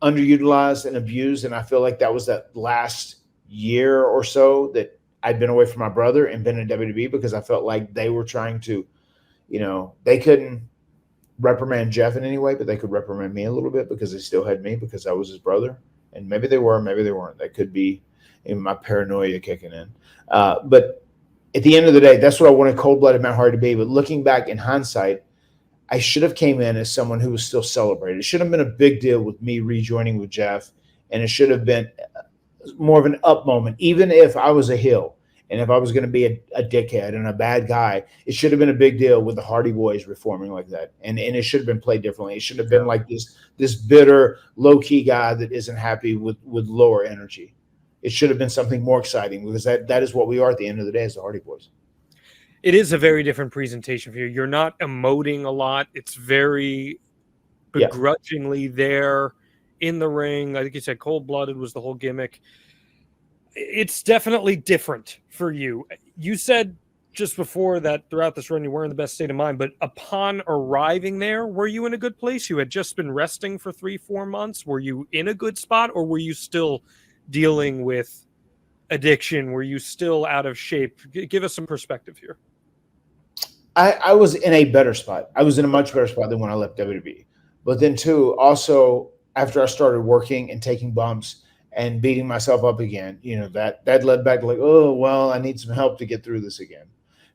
S3: underutilized and abused. And I feel like that was that last year or so that I'd been away from my brother and been in WWE because I felt like they were trying to, they couldn't reprimand Jeff in any way, but they could reprimand me a little bit because they still had me because I was his brother. And maybe they were, maybe they weren't. That could be my paranoia kicking in. But at the end of the day, that's what I wanted Cold-Blooded Matt Hardy to be. But looking back in hindsight, I should have came in as someone who was still celebrated. It should have been a big deal with me rejoining with Jeff, and it should have been more of an up moment. Even if I was a heel and if I was going to be a dickhead and a bad guy, it should have been a big deal with the Hardy Boys reforming like that. And it should have been played differently. It should have been like this bitter, low-key guy that isn't happy with lower energy. It should have been something more exciting because that is what we are at the end of the day as the Hardy Boys.
S2: It is a very different presentation for you. You're not emoting a lot. It's very begrudgingly there in the ring. I think you said cold-blooded was the whole gimmick. It's definitely different for you. You said just before that throughout this run you weren't in the best state of mind, but upon arriving there, were you in a good place? You had just been resting for 3-4 months. Were you in a good spot, or were you still dealing with addiction? Were you still out of shape? Give us some perspective here.
S3: I was in a better spot. I was in a much better spot than when I left WWE. But then too, also after I started working and taking bumps and beating myself up again, that led back to oh, well, I need some help to get through this again.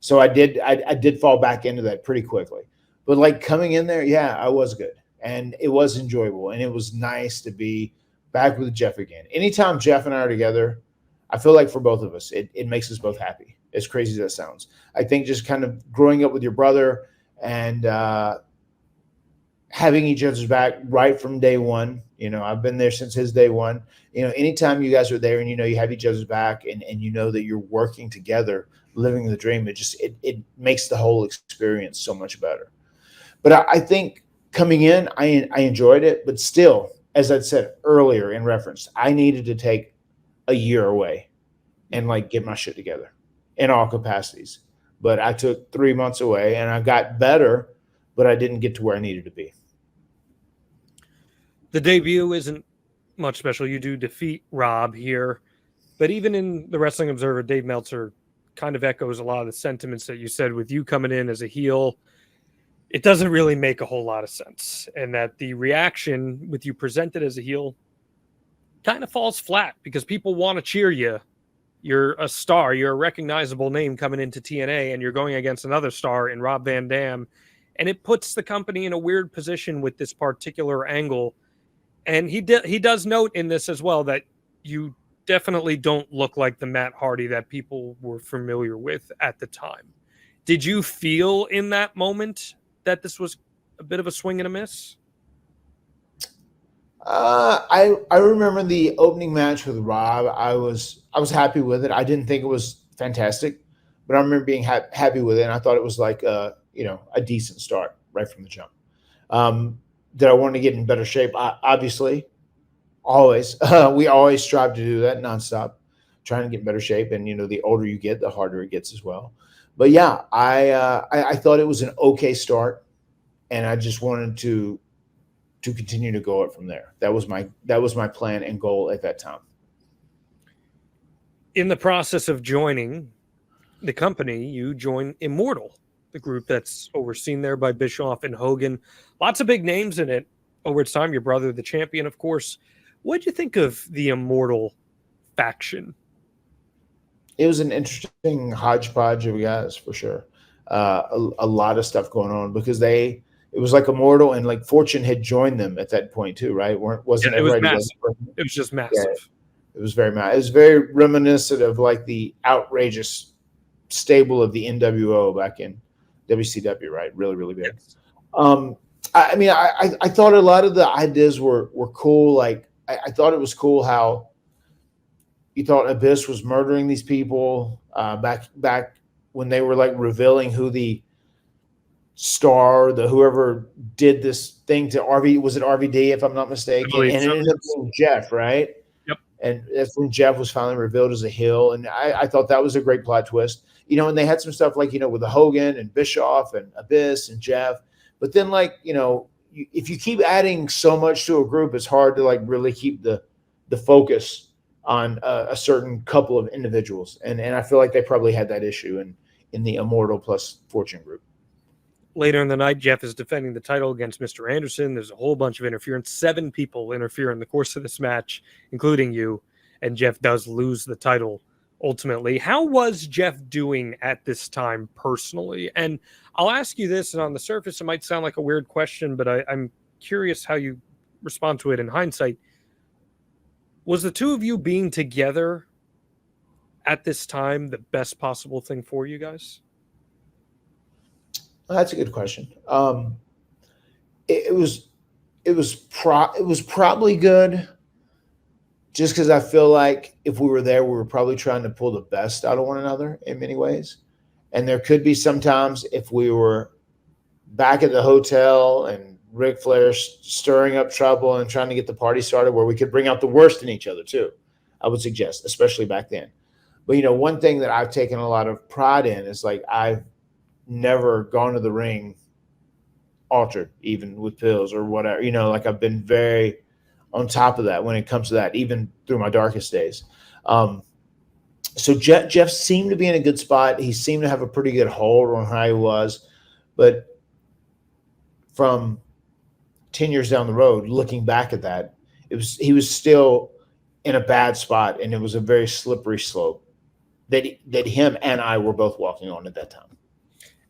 S3: So I did fall back into that pretty quickly. But coming in there, yeah, I was good. And it was enjoyable. And it was nice to be back with Jeff again. Anytime Jeff and I are together, I feel like for both of us, it makes us both happy, as crazy as that sounds. I think just kind of growing up with your brother and having each other's back right from day one. I've been there since his day one. Anytime you guys are there and you have each other's back and you know that you're working together, living the dream, it makes the whole experience so much better. But I think coming in, I enjoyed it, but still, as I said earlier in reference, I needed to take a year away and get my shit together in all capacities. But I took 3 months away and I got better, but I didn't get to where I needed to be.
S2: The debut isn't much special. You do defeat Rob here, but even in the Wrestling Observer, Dave Meltzer kind of echoes a lot of the sentiments that you said with you coming in as a heel. It doesn't really make a whole lot of sense. And that the reaction with you presented as a heel kind of falls flat because people want to cheer you. You're a star. You're a recognizable name coming into TNA, and you're going against another star in Rob Van Dam. And it puts the company in a weird position with this particular angle. And he does note in this as well that you definitely don't look like the Matt Hardy that people were familiar with at the time. Did you feel in that moment that this was a bit of a swing and a miss?
S3: I remember the opening match with Rob. I was happy with it. I didn't think it was fantastic, but I remember being happy with it. And I thought it was like a decent start right from the jump. Did I want to get in better shape? Obviously, always. We always strive to do that nonstop, trying to get in better shape. And the older you get, the harder it gets as well. But yeah, I thought it was an okay start, and I just wanted to continue to go up from there. That was my plan and goal at that time.
S2: In the process of joining the company, you join Immortal, the group that's overseen there by Bischoff and Hogan. Lots of big names in it over its time. Your brother, the champion, of course. What did you think of the Immortal faction?
S3: It was an interesting hodgepodge of guys for sure. A lot of stuff going on because it was like Immortal and like Fortune had joined them at that point too, right? Wasn't
S2: it was
S3: everybody?
S2: massive. It was just massive.
S3: Yeah, it was very massive. It was very reminiscent of like the outrageous stable of the NWO back in WCW, right? Really, really big.
S2: Yes.
S3: I thought a lot of the ideas were cool. Like I thought it was cool how you thought Abyss was murdering these people back when they were like revealing who the whoever did this thing to RV, was it RVD if I'm not mistaken? And it ended up being Jeff, right?
S2: Yep.
S3: And that's when Jeff was finally revealed as a heel. And I thought that was a great plot twist. And they had some stuff like, with the Hogan and Bischoff and Abyss and Jeff. But then like, if you keep adding so much to a group, it's hard to like really keep the focus on a certain couple of individuals. And I feel like they probably had that issue in the Immortal plus Fortune group.
S2: Later in the night, Jeff is defending the title against Mr. Anderson. There's a whole bunch of interference. 7 people interfere in the course of this match, including you. And Jeff does lose the title ultimately. How was Jeff doing at this time personally? And I'll ask you this, and on the surface, it might sound like a weird question, but I'm curious how you respond to it in hindsight. Was the two of you being together at this time the best possible thing for you guys?
S3: That's a good question. It was probably good, just because I feel like if we were there, we were probably trying to pull the best out of one another in many ways. And there could be sometimes if we were back at the hotel and Ric Flair stirring up trouble and trying to get the party started, where we could bring out the worst in each other too, I would suggest, especially back then. But one thing that I've taken a lot of pride in is like I've never gone to the ring altered, even with pills or whatever. Like I've been very on top of that when it comes to that, even through my darkest days. So Jeff seemed to be in a good spot. He seemed to have a pretty good hold on how he was, but from 10 years down the road, looking back at that, he was still in a bad spot, and it was a very slippery slope that him and I were both walking on at that time.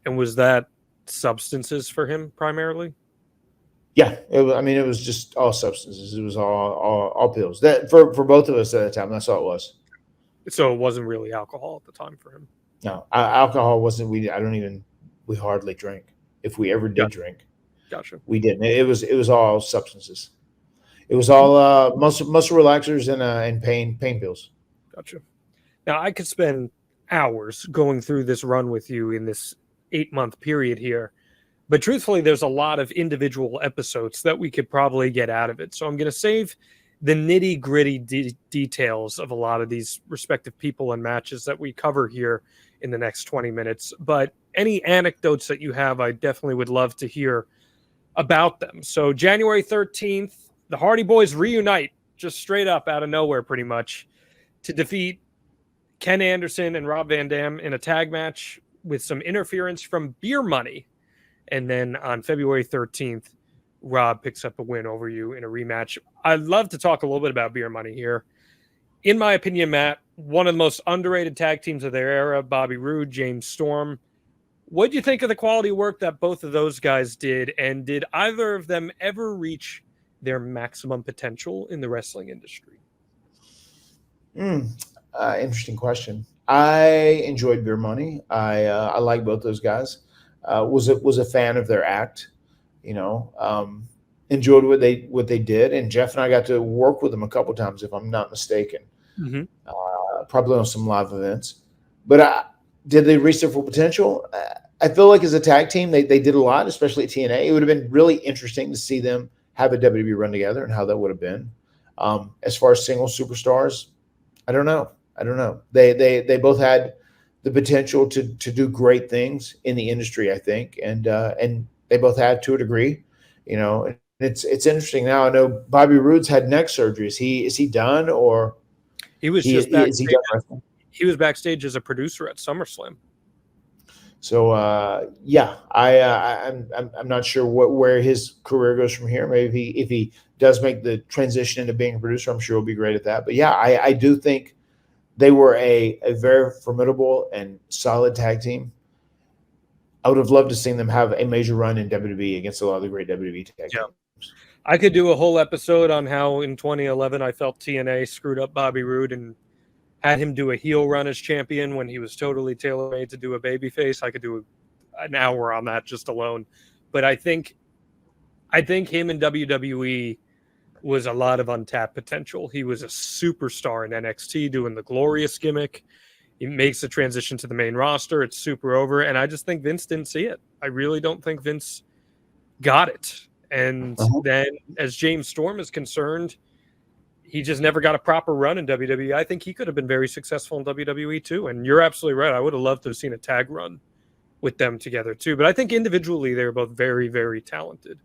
S2: And was that substances for him primarily?
S3: Yeah, it was just all substances. It was all pills. That for both of us at that time. That's all it was.
S2: So it wasn't really alcohol at the time for him.
S3: No, alcohol wasn't. We hardly drank. If we ever did drink,
S2: gotcha.
S3: We didn't. It was all substances. It was all muscle relaxers and pain pills.
S2: Gotcha. Now I could spend hours going through this run with you in this 8-month period here. But truthfully, there's a lot of individual episodes that we could probably get out of it. So I'm going to save the nitty-gritty details of a lot of these respective people and matches that we cover here in the next 20 minutes. But any anecdotes that you have, I definitely would love to hear about them. So January 13th, the Hardy Boys reunite just straight up out of nowhere pretty much to defeat Ken Anderson and Rob Van Dam in a tag match with some interference from Beer Money. And then on February 13th, Rob picks up a win over you in a rematch. I'd love to talk a little bit about Beer Money here. In my opinion, Matt, one of the most underrated tag teams of their era, Bobby Roode, James Storm. What do you think of the quality work that both of those guys did? And did either of them ever reach their maximum potential in the wrestling industry?
S3: Interesting question. I enjoyed Beer Money. I like both those guys. Was a fan of their act. enjoyed what they did, and Jeff and I got to work with them a couple times, if I'm not mistaken.
S2: Mm-hmm.
S3: Probably on some live events. But did they reach their full potential? I feel like as a tag team, they did a lot, especially at TNA. It would have been really interesting to see them have a WWE run together and how that would have been. As far as single superstars, I don't know. They both had the potential to do great things in the industry, I think, and they both had to a degree. You know, it's interesting now. I know Bobby Roode's had neck surgery. Is he done, or
S2: he was just backstage? He was backstage as a producer at SummerSlam.
S3: So I'm not sure where his career goes from here. Maybe if he does make the transition into being a producer, I'm sure he'll be great at that. But yeah, I do think they were a very formidable and solid tag team. I would have loved to see them have a major run in WWE against a lot of the great WWE tag teams.
S2: I could do a whole episode on how in 2011 I felt TNA screwed up Bobby Roode and had him do a heel run as champion when he was totally tailor-made to do a babyface. I could do an hour on that just alone. But I think him in WWE was a lot of untapped potential. He was a superstar in NXT doing the Glorious gimmick. He makes the transition to the main roster. It's super over. And I just think Vince didn't see it. I really don't think Vince got it. And then as James Storm is concerned, he just never got a proper run in WWE. I think he could have been very successful in WWE too. And you're absolutely right. I would have loved to have seen a tag run with them together too. But I think individually they're both very, very talented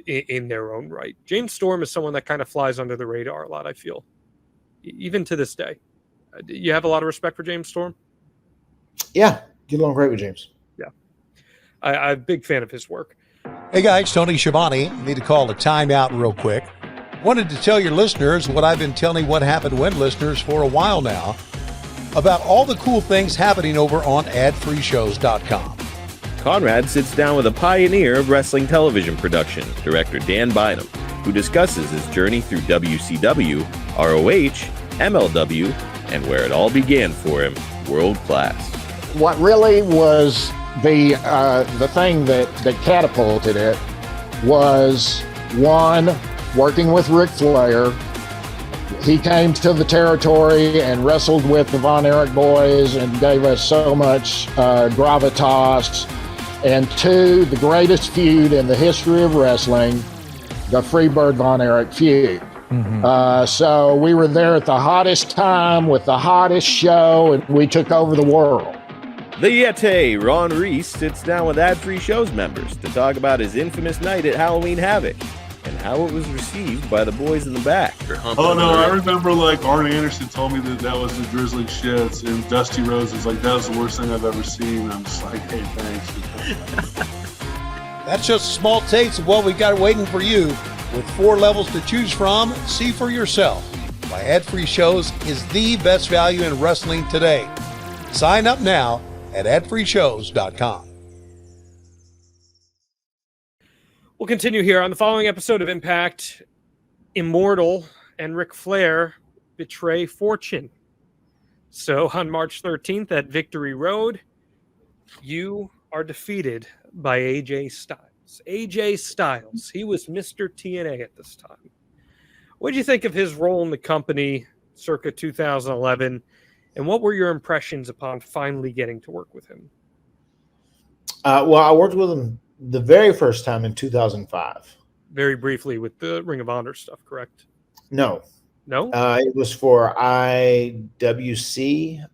S2: in their own right. James Storm is someone that kind of flies under the radar a lot, I feel, even to this day. You have a lot of respect for James Storm?
S3: Yeah, get along great with James.
S2: Yeah. I'm a big fan of his work.
S4: Hey guys, Tony Schiavone. Need to call a timeout real quick. Wanted to tell your listeners what I've been telling What Happened When listeners for a while now about all the cool things happening over on adfreeshows.com.
S5: Conrad sits down with a pioneer of wrestling television production, director Dan Bynum, who discusses his journey through WCW, ROH, MLW, and where it all began for him, world class.
S6: What really was the thing that catapulted it was, one, working with Ric Flair. He came to the territory and wrestled with the Von Erich boys and gave us so much gravitas. And two, the greatest feud in the history of wrestling, the Freebird Von Erich feud. Mm-hmm. So we were there at the hottest time with the hottest show, and we took over the world.
S5: The Yeti, Ron Reese, sits down with Ad-Free Shows members to talk about his infamous night at Halloween Havoc and how it was received by the boys in the back.
S7: Oh, no, I remember, like, Arn Anderson told me that was the drizzling shits, and Dusty Rhodes was like, that was the worst thing I've ever seen. And I'm just like, hey, thanks.
S4: That's just a small taste of what we got waiting for you. With 4 levels to choose from, see for yourself why Ad-Free Shows is the best value in wrestling today. Sign up now at adfreeshows.com.
S2: We'll continue here on the following episode of Impact. Immortal and Ric Flair betray fortune. So on March 13th at Victory Road, you are defeated by AJ Styles. AJ Styles, he was Mr. TNA at this time. What did you think of his role in the company circa 2011? And what were your impressions upon finally getting to work with him?
S3: Well, I worked with him the very first time in 2005.
S2: Very briefly with the Ring of Honor stuff, correct?
S3: No.
S2: No?
S3: It was for IWC,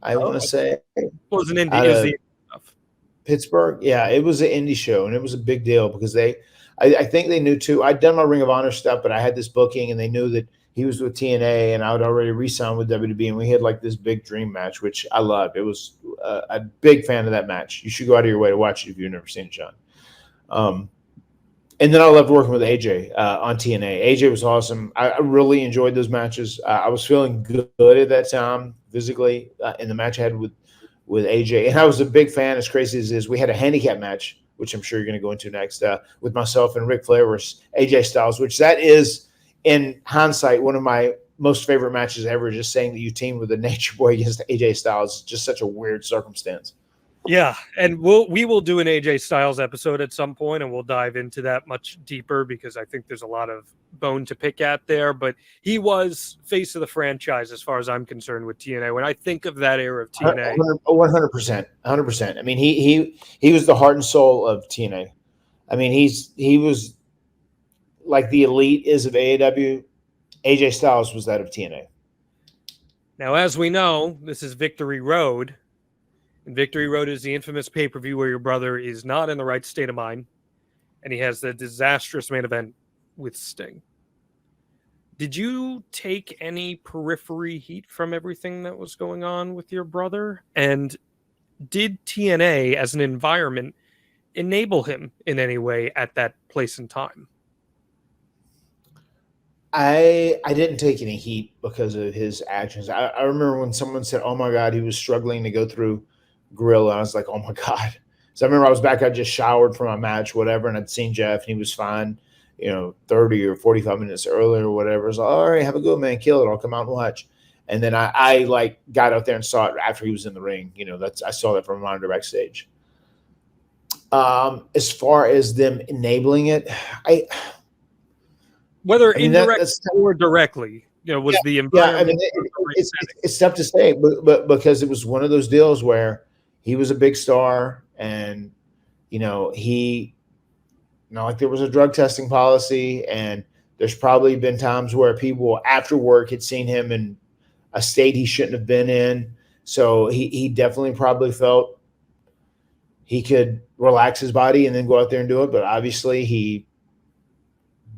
S3: I want to say.
S2: It was an indie stuff.
S3: Pittsburgh. Yeah, it was an indie show, and it was a big deal because I think they knew too. I'd done my Ring of Honor stuff, but I had this booking, and they knew that he was with TNA, and I would already re-signed with WWE, and we had like this big dream match, which I loved. It was a big fan of that match. You should go out of your way to watch it if you've never seen it, John. And then I loved working with AJ on TNA. AJ was awesome. I really enjoyed those matches. I was feeling good at that time physically in the match I had with AJ. And I was a big fan, as crazy as it is. We had a handicap match, which I'm sure you're going to go into next, with myself and Ric Flair versus AJ Styles, which that is, in hindsight, one of my most favorite matches ever. Just saying that you teamed with the Nature Boy against AJ Styles is just such a weird circumstance.
S2: Yeah, and we will do an AJ Styles episode at some point, and we'll dive into that much deeper because I think there's a lot of bone to pick at there. But he was face of the franchise as far as I'm concerned with TNA. When I think of that era of TNA,
S3: 100%, 100%. I mean, he was the heart and soul of TNA. I mean, he was like the elite is of AEW. AJ Styles was that of TNA.
S2: now as we know, this is Victory Road. And Victory Road is the infamous pay-per-view where your brother is not in the right state of mind, and he has the disastrous main event with Sting. Did you take any periphery heat from everything that was going on with your brother? And did TNA as an environment enable him in any way at that place and time?
S3: I didn't take any heat because of his actions. I remember when someone said, "Oh my God, he was struggling to go through Gorilla." I was like, "Oh my God!" So I remember I was back. I just showered from my match, whatever, and I'd seen Jeff, and he was fine. 30 or 45 minutes earlier or whatever. I was like, "All right, have a good man, kill it. I'll come out and watch." And then I like got out there and saw it after he was in the ring. I saw that from a monitor backstage. As far as them enabling it,
S2: whether indirectly or directly, was the environment.
S3: It's tough to say, but because it was one of those deals where he was a big star, and like there was a drug testing policy, and there's probably been times where people after work had seen him in a state he shouldn't have been in. So he definitely probably felt he could relax his body and then go out there and do it. But obviously he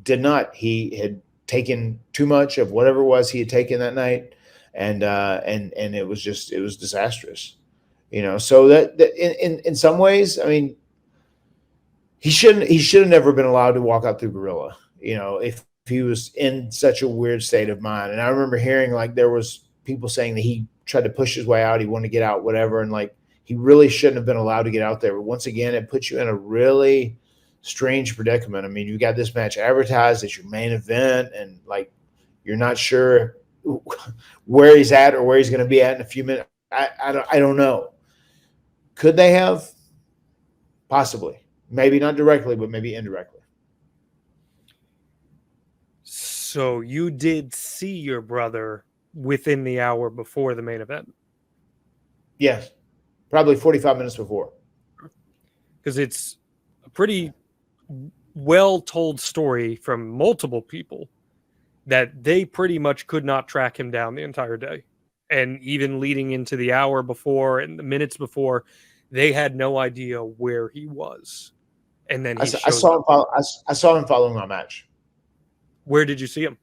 S3: did not. He had taken too much of whatever it was he had taken that night. And it was disastrous, so that in some ways, I mean, he should have never been allowed to walk out through Gorilla, if he was in such a weird state of mind. And I remember hearing like there was people saying that he tried to push his way out. He wanted to get out, whatever. And like, he really shouldn't have been allowed to get out there. But once again, it puts you in a really strange predicament. I mean, you got this match advertised as your main event, and like, you're not sure where he's at or where he's going to be at in a few minutes. I don't know. Could they have? Possibly. Maybe not directly, but maybe indirectly.
S2: So you did see your brother within the hour before the main event?
S3: Yes. Probably 45 minutes before.
S2: Because it's a pretty well-told story from multiple people that they pretty much could not track him down the entire day. And even leading into the hour before and the minutes before, they had no idea where he was. And then I
S3: saw him following my match.
S2: Where did you see him?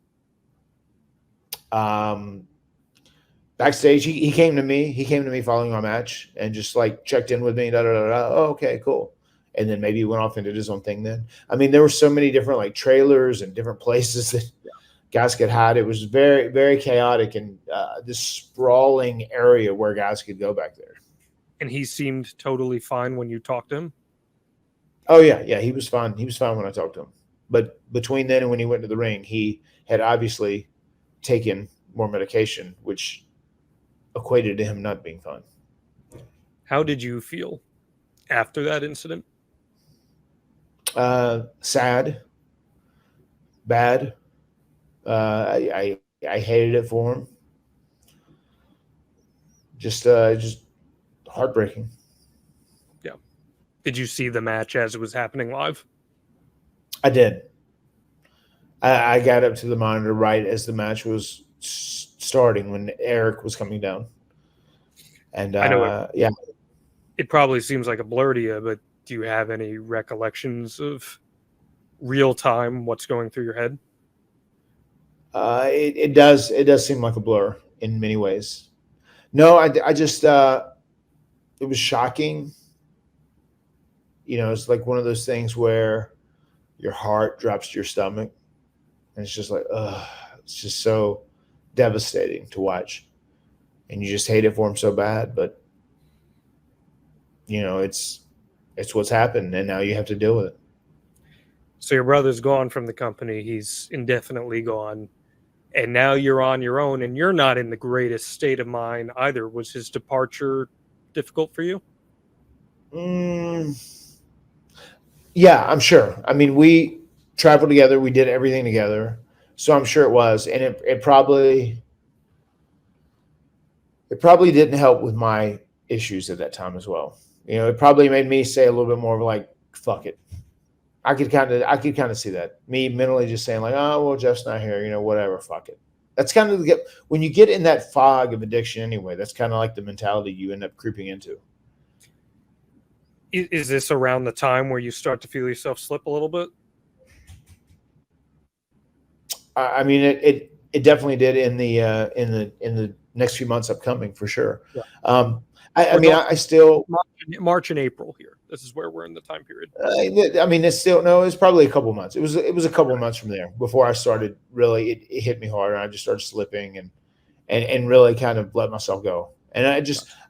S3: Backstage. He came to me. He came to me following my match and just like checked in with me. Oh, okay, cool. And then maybe he went off and did his own thing then. I mean, there were so many different like trailers and different places that guys could hide. It was very, very chaotic and this sprawling area where guys could go back there.
S2: And he seemed totally fine when you talked to him?
S3: Oh, yeah. Yeah, he was fine. He was fine when I talked to him. But between then and when he went to the ring, he had obviously taken more medication, which equated to him not being fine.
S2: How did you feel after that incident?
S3: Sad. Bad. I hated it for him. Just heartbreaking.
S2: Yeah. Did you see the match as it was happening live?
S3: I did. I got up to the monitor right as the match was starting when Eric was coming down. And
S2: I know
S3: yeah.
S2: It probably seems like a blur to you, but do you have any recollections of real time what's going through your head?
S3: It does seem like a blur in many ways. No, I just it was shocking. It's like one of those things where your heart drops to your stomach, and it's just like, it's just so devastating to watch, and you just hate it for him so bad. But it's what's happened, and now you have to deal with it.
S2: So your brother's gone from the company; he's indefinitely gone, and now you're on your own, and you're not in the greatest state of mind either. Was his departure difficult for you?
S3: Yeah, I'm sure. I mean, we traveled together. We did everything together. So I'm sure it was. And it probably didn't help with my issues at that time as well. You know, it probably made me say a little bit more of like, fuck it. I could kind of see that. Me mentally just saying like, oh, well, Jeff's not here, you know, whatever, fuck it. That's kind of when you get in that fog of addiction anyway, that's kind of like the mentality you end up creeping into.
S2: Is this around the time where you start to feel yourself slip a little bit?
S3: I mean, it definitely did in the next few months upcoming for sure. Yeah. I still
S2: March and April here. This is where we're in the time period.
S3: I mean, it's probably a couple months. It was a couple of months from there before I started really. It hit me hard, and I just started slipping and really kind of let myself go. And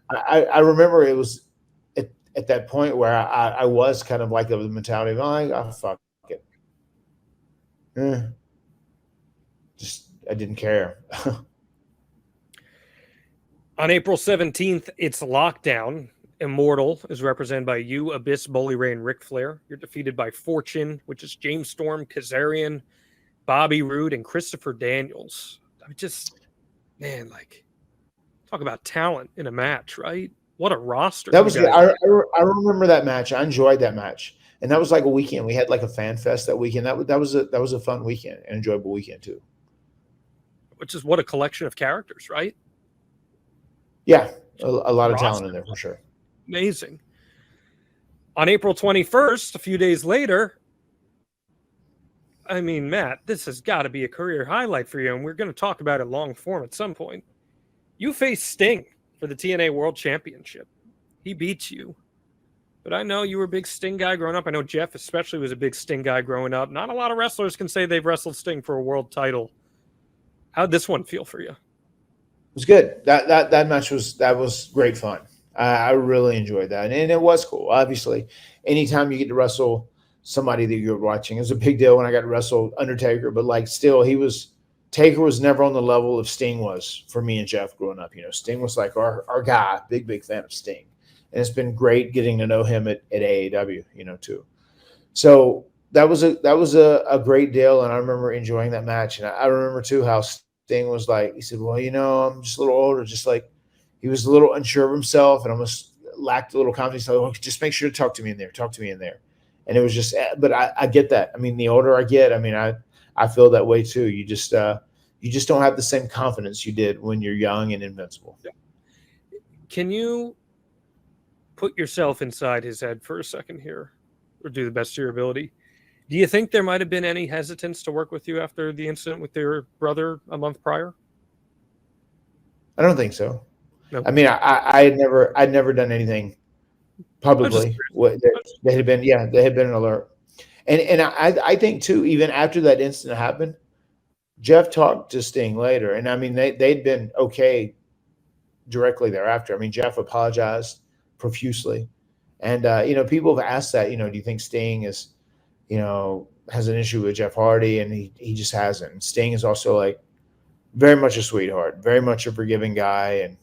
S3: I remember it was at that point where I was kind of like the mentality of oh fuck it. Just I didn't care.
S2: On April 17th, it's Lockdown. Immortal is represented by you, Abyss, Bully Ray, and Ric Flair. You're defeated by Fortune, which is James Storm, Kazarian, Bobby Roode, and Christopher Daniels. I mean, just, man, like, talk about talent in a match, right? What a roster.
S3: That was I remember that match. I enjoyed that match. And that was like a weekend. We had like a fan fest that weekend. That was a fun weekend, an enjoyable weekend too.
S2: Which is what a collection of characters, right?
S3: Yeah, a lot of talent in there for sure.
S2: Amazing. On April 21st, a few days later, I mean, Matt, this has got to be a career highlight for you, and we're going to talk about it long form at some point. You face Sting for the TNA World Championship. He beats you. But I know you were a big Sting guy growing up. I know Jeff especially was a big Sting guy growing up. Not a lot of wrestlers can say they've wrestled Sting for a world title. How'd this one feel for you?
S3: It was good. That match was great fun. I really enjoyed that, and it was cool. Obviously, anytime you get to wrestle somebody that you're watching, it was a big deal when I got to wrestle Undertaker. But like, still, Taker was never on the level of Sting was for me and Jeff growing up. You know, Sting was like our guy. Big fan of Sting, and it's been great getting to know him at AAW. You know, too. So that was a great deal, and I remember enjoying that match. And I remember too how Sting was like, he said, well, you know, I'm just a little older, just like he was a little unsure of himself and almost lacked a little confidence. Like, oh, just make sure to talk to me in there. And it was just, but I get that. I mean, the older I get, I mean, I feel that way too. You just don't have the same confidence you did when you're young and invincible.
S2: Yeah. Can you put yourself inside his head for a second here, or do the best of your ability? Do you think there might have been any hesitance to work with you after the incident with your brother a month prior?
S3: I don't think so.
S2: No.
S3: I mean, I'd never done anything publicly. They had been an alert. And I think too, even after that incident happened, Jeff talked to Sting later. And I mean, they'd been okay directly thereafter. I mean, Jeff apologized profusely. And, people have asked that, do you think Sting is, has an issue with Jeff Hardy? And he just hasn't. And Sting is also like very much a sweetheart, very much a forgiving guy. And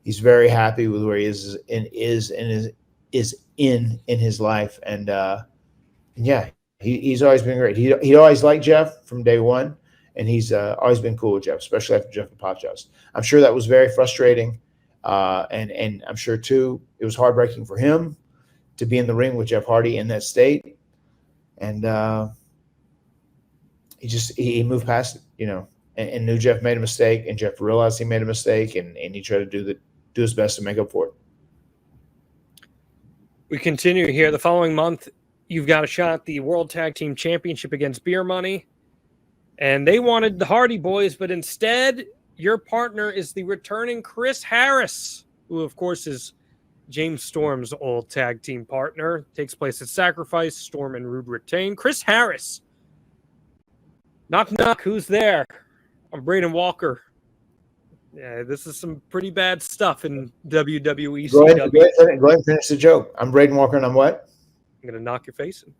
S3: he's very happy with where he is in his life. And, yeah, he's always been great. He always liked Jeff from day one. And he's always been cool with Jeff, especially after Jeff apologized. I'm sure that was very frustrating. And I'm sure, too, it was heartbreaking for him to be in the ring with Jeff Hardy in that state. And he moved past it, and knew Jeff made a mistake. And Jeff realized he made a mistake, and he tried to do his best to make up for it.
S2: We continue here. The following month, you've got a shot at the World Tag Team Championship against Beer Money. And they wanted the Hardy Boys, but instead, your partner is the returning Chris Harris, who, of course, is James Storm's old tag team partner. Takes place at Sacrifice. Storm and Rude retain. Chris Harris. Knock, knock. Who's there? I'm Braden Walker. Yeah, this is some pretty bad stuff in WWE.
S3: Go ahead and finish the joke. I'm Braden Walker, and I'm what?
S2: I'm going to knock your face in.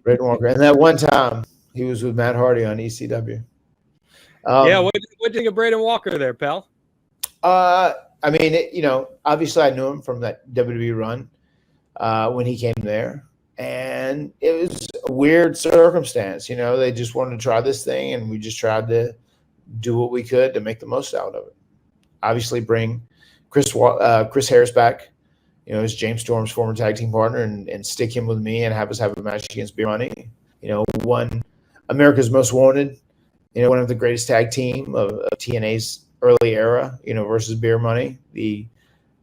S3: Braden Walker. And that one time, he was with Matt Hardy on ECW.
S2: What do you think of Braden Walker there, pal?
S3: I I mean, obviously I knew him from that WWE run when he came there, and it was a weird circumstance. They just wanted to try this thing, and we just tried to do what we could to make the most out of it. Obviously, bring Chris Harris back, as James Storm's former tag team partner, and stick him with me and have us have a match against Beer Money. One America's Most Wanted, one of the greatest tag team of TNA's early era, versus Beer Money, the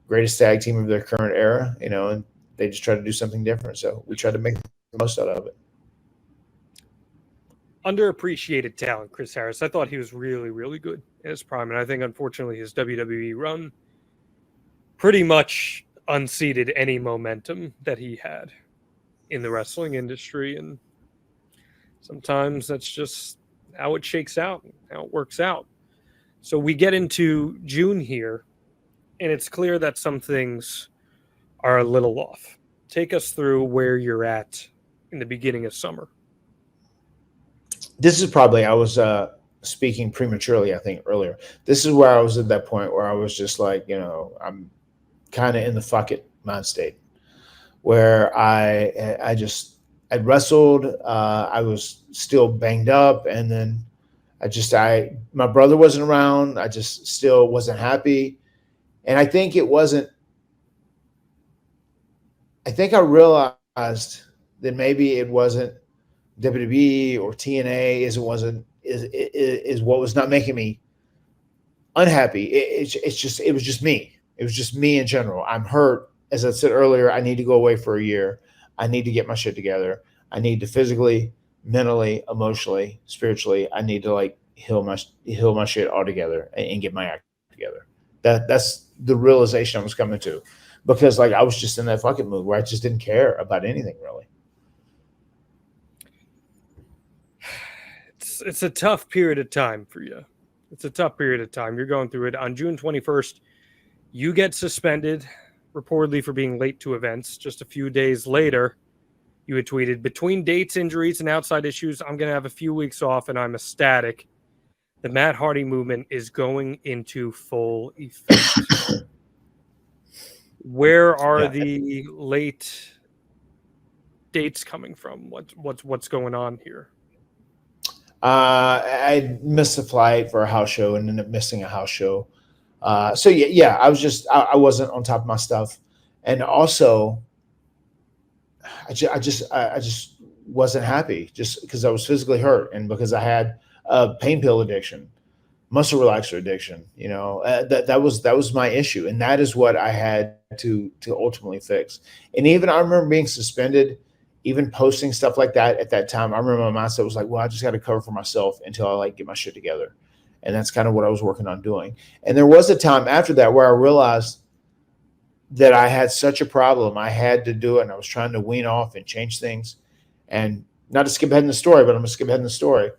S3: greatest tag team of their current era, and they just tried to do something different. So we tried to make the most out of it.
S2: Underappreciated talent, Chris Harris. I thought he was really, really good in his prime. And I think, unfortunately, his WWE run pretty much unseated any momentum that he had in the wrestling industry. And sometimes that's just how it shakes out, how it works out. So we get into June here, and it's clear that some things are a little off. Take us through where you're at in the beginning of summer.
S3: This is probably, I was speaking prematurely, I think, earlier. This is where I was at that point where I was just like, I'm kind of in the fuck it mind state, where I'd wrestled, I was still banged up, and then my brother wasn't around. I just still wasn't happy. And I think I realized that maybe it wasn't WWE or TNA is what was not making me unhappy. It was just me. It was just me in general. I'm hurt. As I said earlier, I need to go away for a year. I need to get my shit together. I need to physically, mentally, emotionally, spiritually, I need to heal my shit all together and get my act together. That's the realization I was coming to, because I was just in that fucking mood where I just didn't care about anything really.
S2: It's a tough period of time for you. It's a tough period of time. You're going through it. On June 21st, you get suspended, reportedly for being late to events. Just a few days later, you had tweeted, "Between dates, injuries, and outside issues, I'm going to have a few weeks off, and I'm ecstatic. The Matt Hardy movement is going into full effect." Where are the late dates coming from? What's going on here?
S3: I missed a flight for a house show and ended up missing a house show. So yeah, I wasn't on top of my stuff, and also I just wasn't happy, just because I was physically hurt and because I had a pain pill addiction, muscle relaxer addiction. That was my issue, and that is what I had to ultimately fix. And even I remember being suspended, even posting stuff like that at that time. I remember my mindset was like, well, I just got to cover for myself until I get my shit together. And that's kind of what I was working on doing. And there was a time after that where I realized that I had such a problem. I had to do it, and I was trying to wean off and change things. And not to skip ahead in the story, but I'm going to skip ahead in the story.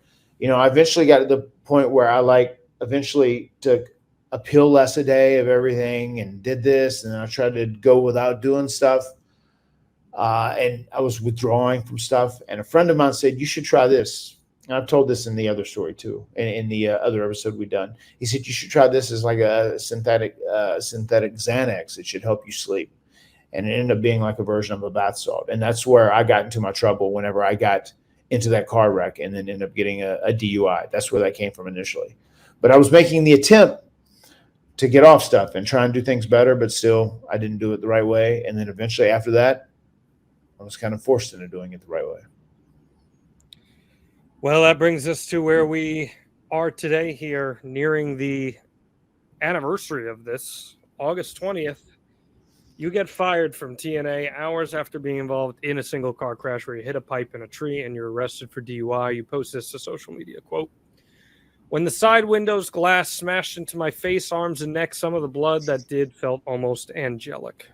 S3: I eventually got to the point where I eventually took a pill less a day of everything and did this. And I tried to go without doing stuff. And I was withdrawing from stuff. And a friend of mine said, "You should try this." And I've told this in the other story too, in the other episode we've done. He said, "You should try this as like a synthetic Xanax. It should help you sleep." And it ended up being like a version of a bath salt. And that's where I got into my trouble whenever I got into that car wreck and then ended up getting a DUI. That's where that came from initially. But I was making the attempt to get off stuff and try and do things better, but still I didn't do it the right way. And then eventually after that, I was kind of forced into doing it the right way.
S2: Well, that brings us to where we are today here, nearing the anniversary of this, August 20th. You get fired from TNA hours after being involved in a single car crash where you hit a pipe in a tree and you're arrested for DUI. You post this to social media, quote, "When the side window's glass smashed into my face, arms, and neck, some of the blood that did felt almost angelic.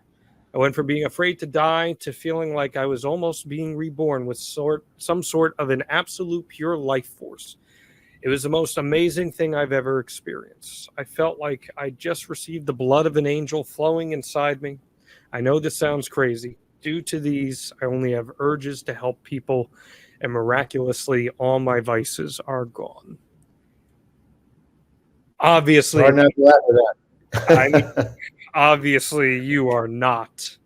S2: I went from being afraid to die to feeling like I was almost being reborn with some sort of an absolute pure life force. It was the most amazing thing I've ever experienced. I felt like I just received the blood of an angel flowing inside me. I know this sounds crazy. Due to these, I only have urges to help people, and miraculously, all my vices are gone." Obviously, I mean, obviously, you are not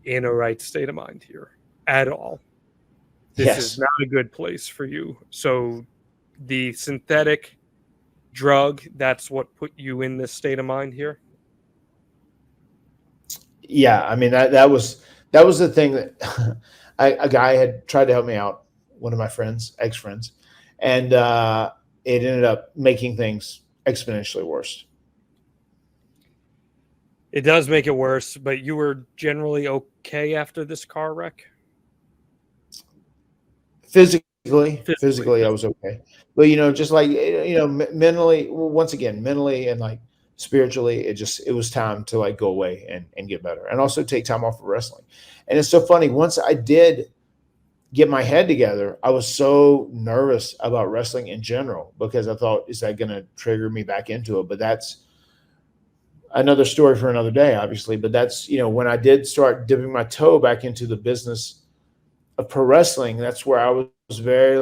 S2: in a right state of mind here at all. This is not a good place for you. So the synthetic drug, that's what put you in this state of mind here?
S3: Yeah, I mean that was the thing that a guy had tried to help me out, one of my friends, ex-friends, and it ended up making things exponentially worse.
S2: It does make it worse, but you were generally okay after this car wreck?
S3: Physically, I was okay. But, just like, mentally, once again, mentally and like spiritually, it was time to like go away and get better, and also take time off of wrestling. And it's so funny. Once I did get my head together, I was so nervous about wrestling in general because I thought, is that going to trigger me back into it? But that's another story for another day, obviously. But that's, when I did start dipping my toe back into the business of pro wrestling, that's where I was very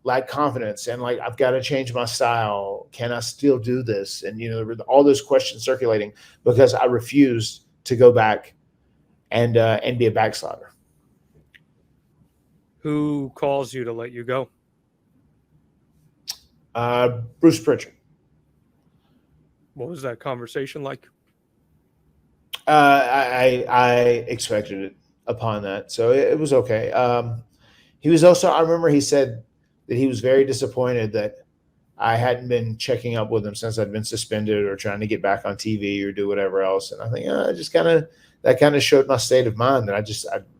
S3: lack confidence and like, I've got to change my style. Can I still do this? And, there were all those questions circulating because I refused to go back and be a backslider.
S2: Who calls you to let you go?
S3: Bruce Pritchard.
S2: What was that conversation like?
S3: I expected it upon that, so it was okay. He was also, I remember he said that he was very disappointed that I hadn't been checking up with him since I'd been suspended or trying to get back on TV or do whatever else. And I think that kind of showed my state of mind. That I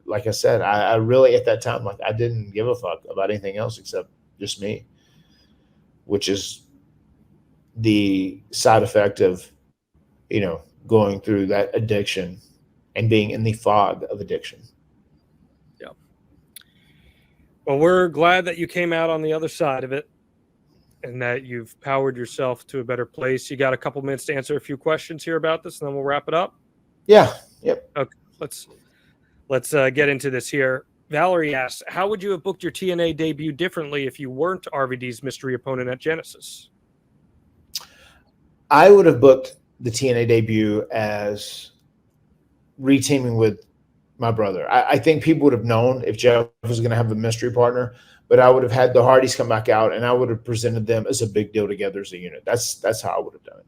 S3: like I said, I really at that time, like I didn't give a fuck about anything else except just me, which is the side effect of, going through that addiction and being in the fog of addiction.
S2: Yeah. Well, we're glad that you came out on the other side of it and that you've powered yourself to a better place. You got a couple minutes to answer a few questions here about this, and then we'll wrap it up.
S3: Yeah. Yep.
S2: Okay. Let's get into this here. Valerie asks, how would you have booked your TNA debut differently if you weren't RVD's mystery opponent at Genesis?
S3: I would have booked the TNA debut as reteaming with my brother. I think people would have known if Jeff was going to have a mystery partner, but I would have had the Hardys come back out and I would have presented them as a big deal together as a unit. That's how I would have done it.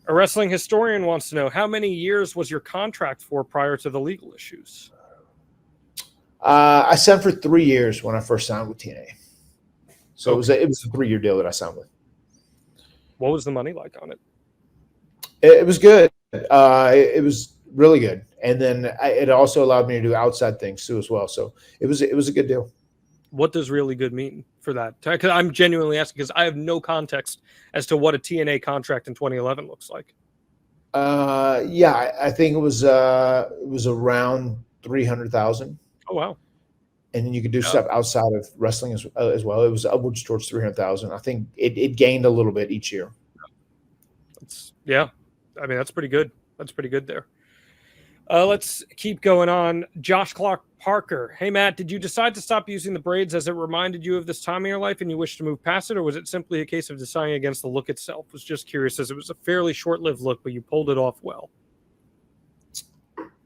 S2: A wrestling historian wants to know, how many years was your contract for prior to the legal issues?
S3: I signed for 3 years when I first signed with TNA. So it was a 3-year deal that I signed with.
S2: What was the money like on it?
S3: It was good. It was really good. And then it also allowed me to do outside things too as well. So it was a good deal.
S2: What does really good mean for that? Because I'm genuinely asking because I have no context as to what a TNA contract in 2011 looks like.
S3: Yeah, I think it was around 300,000.
S2: Oh wow!
S3: And then you could do stuff outside of wrestling as well. It was upwards towards 300,000. I think it gained a little bit each year.
S2: I mean that's pretty good. That's pretty good there. Let's keep going on. Josh Clark Parker. Hey, Matt, did you decide to stop using the braids as it reminded you of this time in your life and you wish to move past it, or was it simply a case of deciding against the look itself? Was just curious as it was a fairly short-lived look, but you pulled it off well.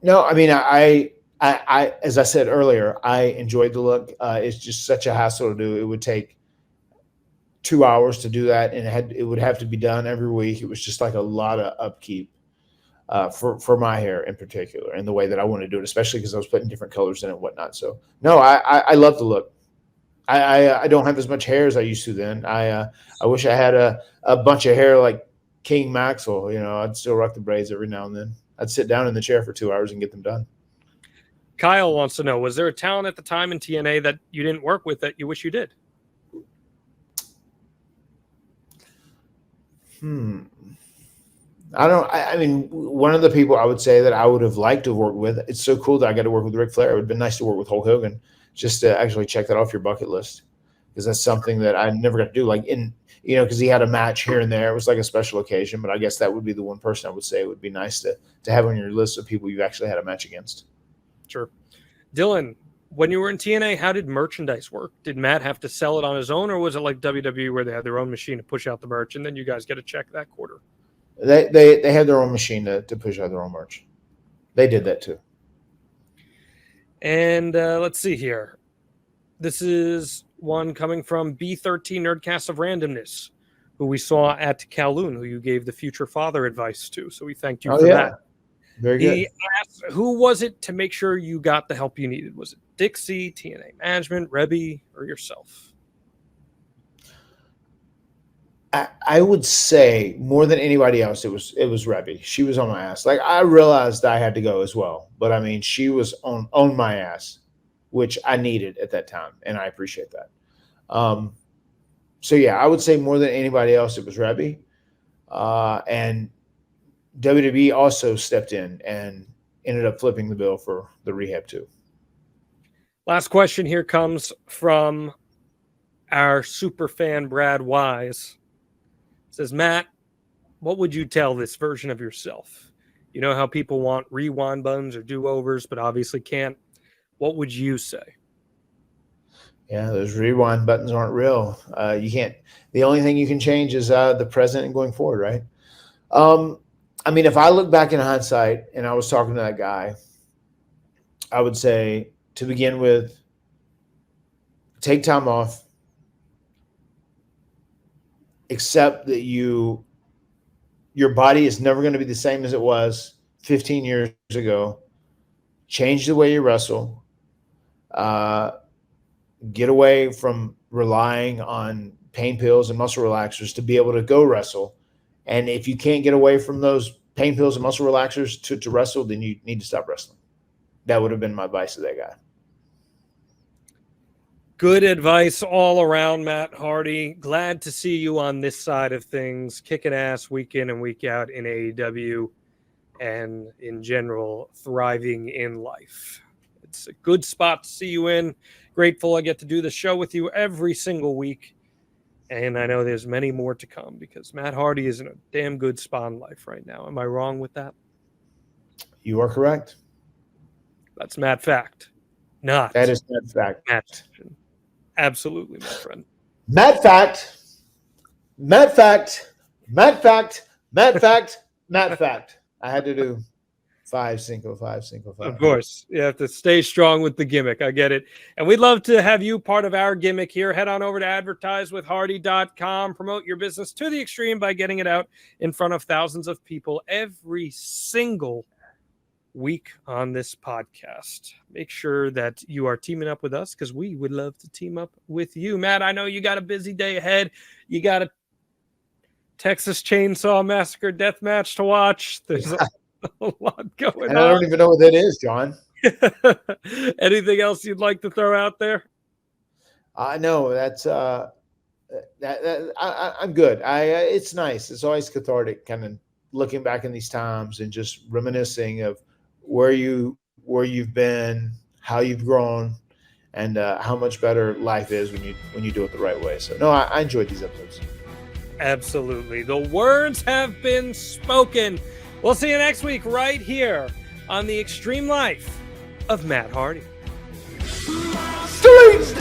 S3: No, I mean, I as I said earlier, I enjoyed the look. It's just such a hassle to do. It would take 2 hours to do that, and it would have to be done every week. It was just like a lot of upkeep. For my hair in particular and the way that I want to do it, especially because I was putting different colors in it and whatnot. So no, I love the look. I don't have as much hair as I used to then. I wish I had a bunch of hair like King Maxwell. I'd still rock the braids every now and then. I'd sit down in the chair for 2 hours and get them done.
S2: Kyle wants to know, was there a talent at the time in TNA that you didn't work with that you wish you did?
S3: I mean, one of the people I would say that I would have liked to have worked with, it's so cool that I got to work with Ric Flair. It would have been nice to work with Hulk Hogan, just to actually check that off your bucket list, because that's something that I never got to do. Like because he had a match here and there. It was like a special occasion, but I guess that would be the one person I would say it would be nice to have on your list of people you've actually had a match against.
S2: Sure. Dylan when you were in TNA, how did merchandise work? Did Matt have to sell it on his own, or was it like WWE where they had their own machine to push out the merch, and then you guys get a check that quarter?
S3: They had their own machine to push out their own merch. They did that too.
S2: And let's see here. This is one coming from B13 Nerdcast of Randomness, who we saw at Kowloon, who you gave the future father advice to. So we thanked you for that.
S3: Very good.
S2: He asked, who was it to make sure you got the help you needed? Was it Dixie, TNA Management, Rebby, or yourself?
S3: I would say more than anybody else, it was Rebby. She was on my ass. Like, I realized I had to go as well, but I mean, she was on my ass, which I needed at that time, and I appreciate that. So yeah, I would say more than anybody else, it was Rebby, and WWE also stepped in and ended up flipping the bill for the rehab too.
S2: Last question here comes from our super fan Brad Wise. It says, Matt, what would you tell this version of yourself? You know how people want rewind buttons or do-overs, but obviously can't. What would you say?
S3: Yeah, those rewind buttons aren't real. You can't. The only thing you can change is the present and going forward, right? I mean, if I look back in hindsight and I was talking to that guy, I would say, to begin with, take time off, accept that your body is never going to be the same as it was 15 years ago. Change the way you wrestle. Get away from relying on pain pills and muscle relaxers to be able to go wrestle. And if you can't get away from those pain pills and muscle relaxers to wrestle, then you need to stop wrestling. That would have been my advice to that guy.
S2: Good advice all around, Matt Hardy. Glad to see you on this side of things, kicking ass week in and week out in AEW and in general, thriving in life. It's a good spot to see you in. Grateful I get to do the show with you every single week. And I know there's many more to come because Matt Hardy is in a damn good spot in life right now. Am I wrong with that?
S3: You are correct.
S2: That's Matt Fact. Not.
S3: That is Matt Fact.
S2: Matt. Absolutely, my friend.
S3: Matt Fact. Matt Fact. Matt Fact. Matt Fact. Matt Fact. I had to do 5 single.
S2: Of course. You have to stay strong with the gimmick. I get it. And we'd love to have you part of our gimmick here. Head on over to advertisewithhardy.com. Promote your business to the extreme by getting it out in front of thousands of people every single week on this podcast. Make sure that you are teaming up with us because we would love to team up with you. Matt, I know you got a busy day ahead. You got a Texas Chainsaw Massacre death match to watch. There's a lot going on.
S3: And I don't even know what that is, John.
S2: Anything else you'd like to throw out there?
S3: No, that's I'm good. It's nice. It's always cathartic, kind of looking back in these times and just reminiscing of where you've been, how you've grown, and how much better life is when you do it the right way. So no, I enjoyed these episodes.
S2: Absolutely. The words have been spoken. We'll see you next week right here on The Extreme Life of Matt Hardy.
S3: Streets!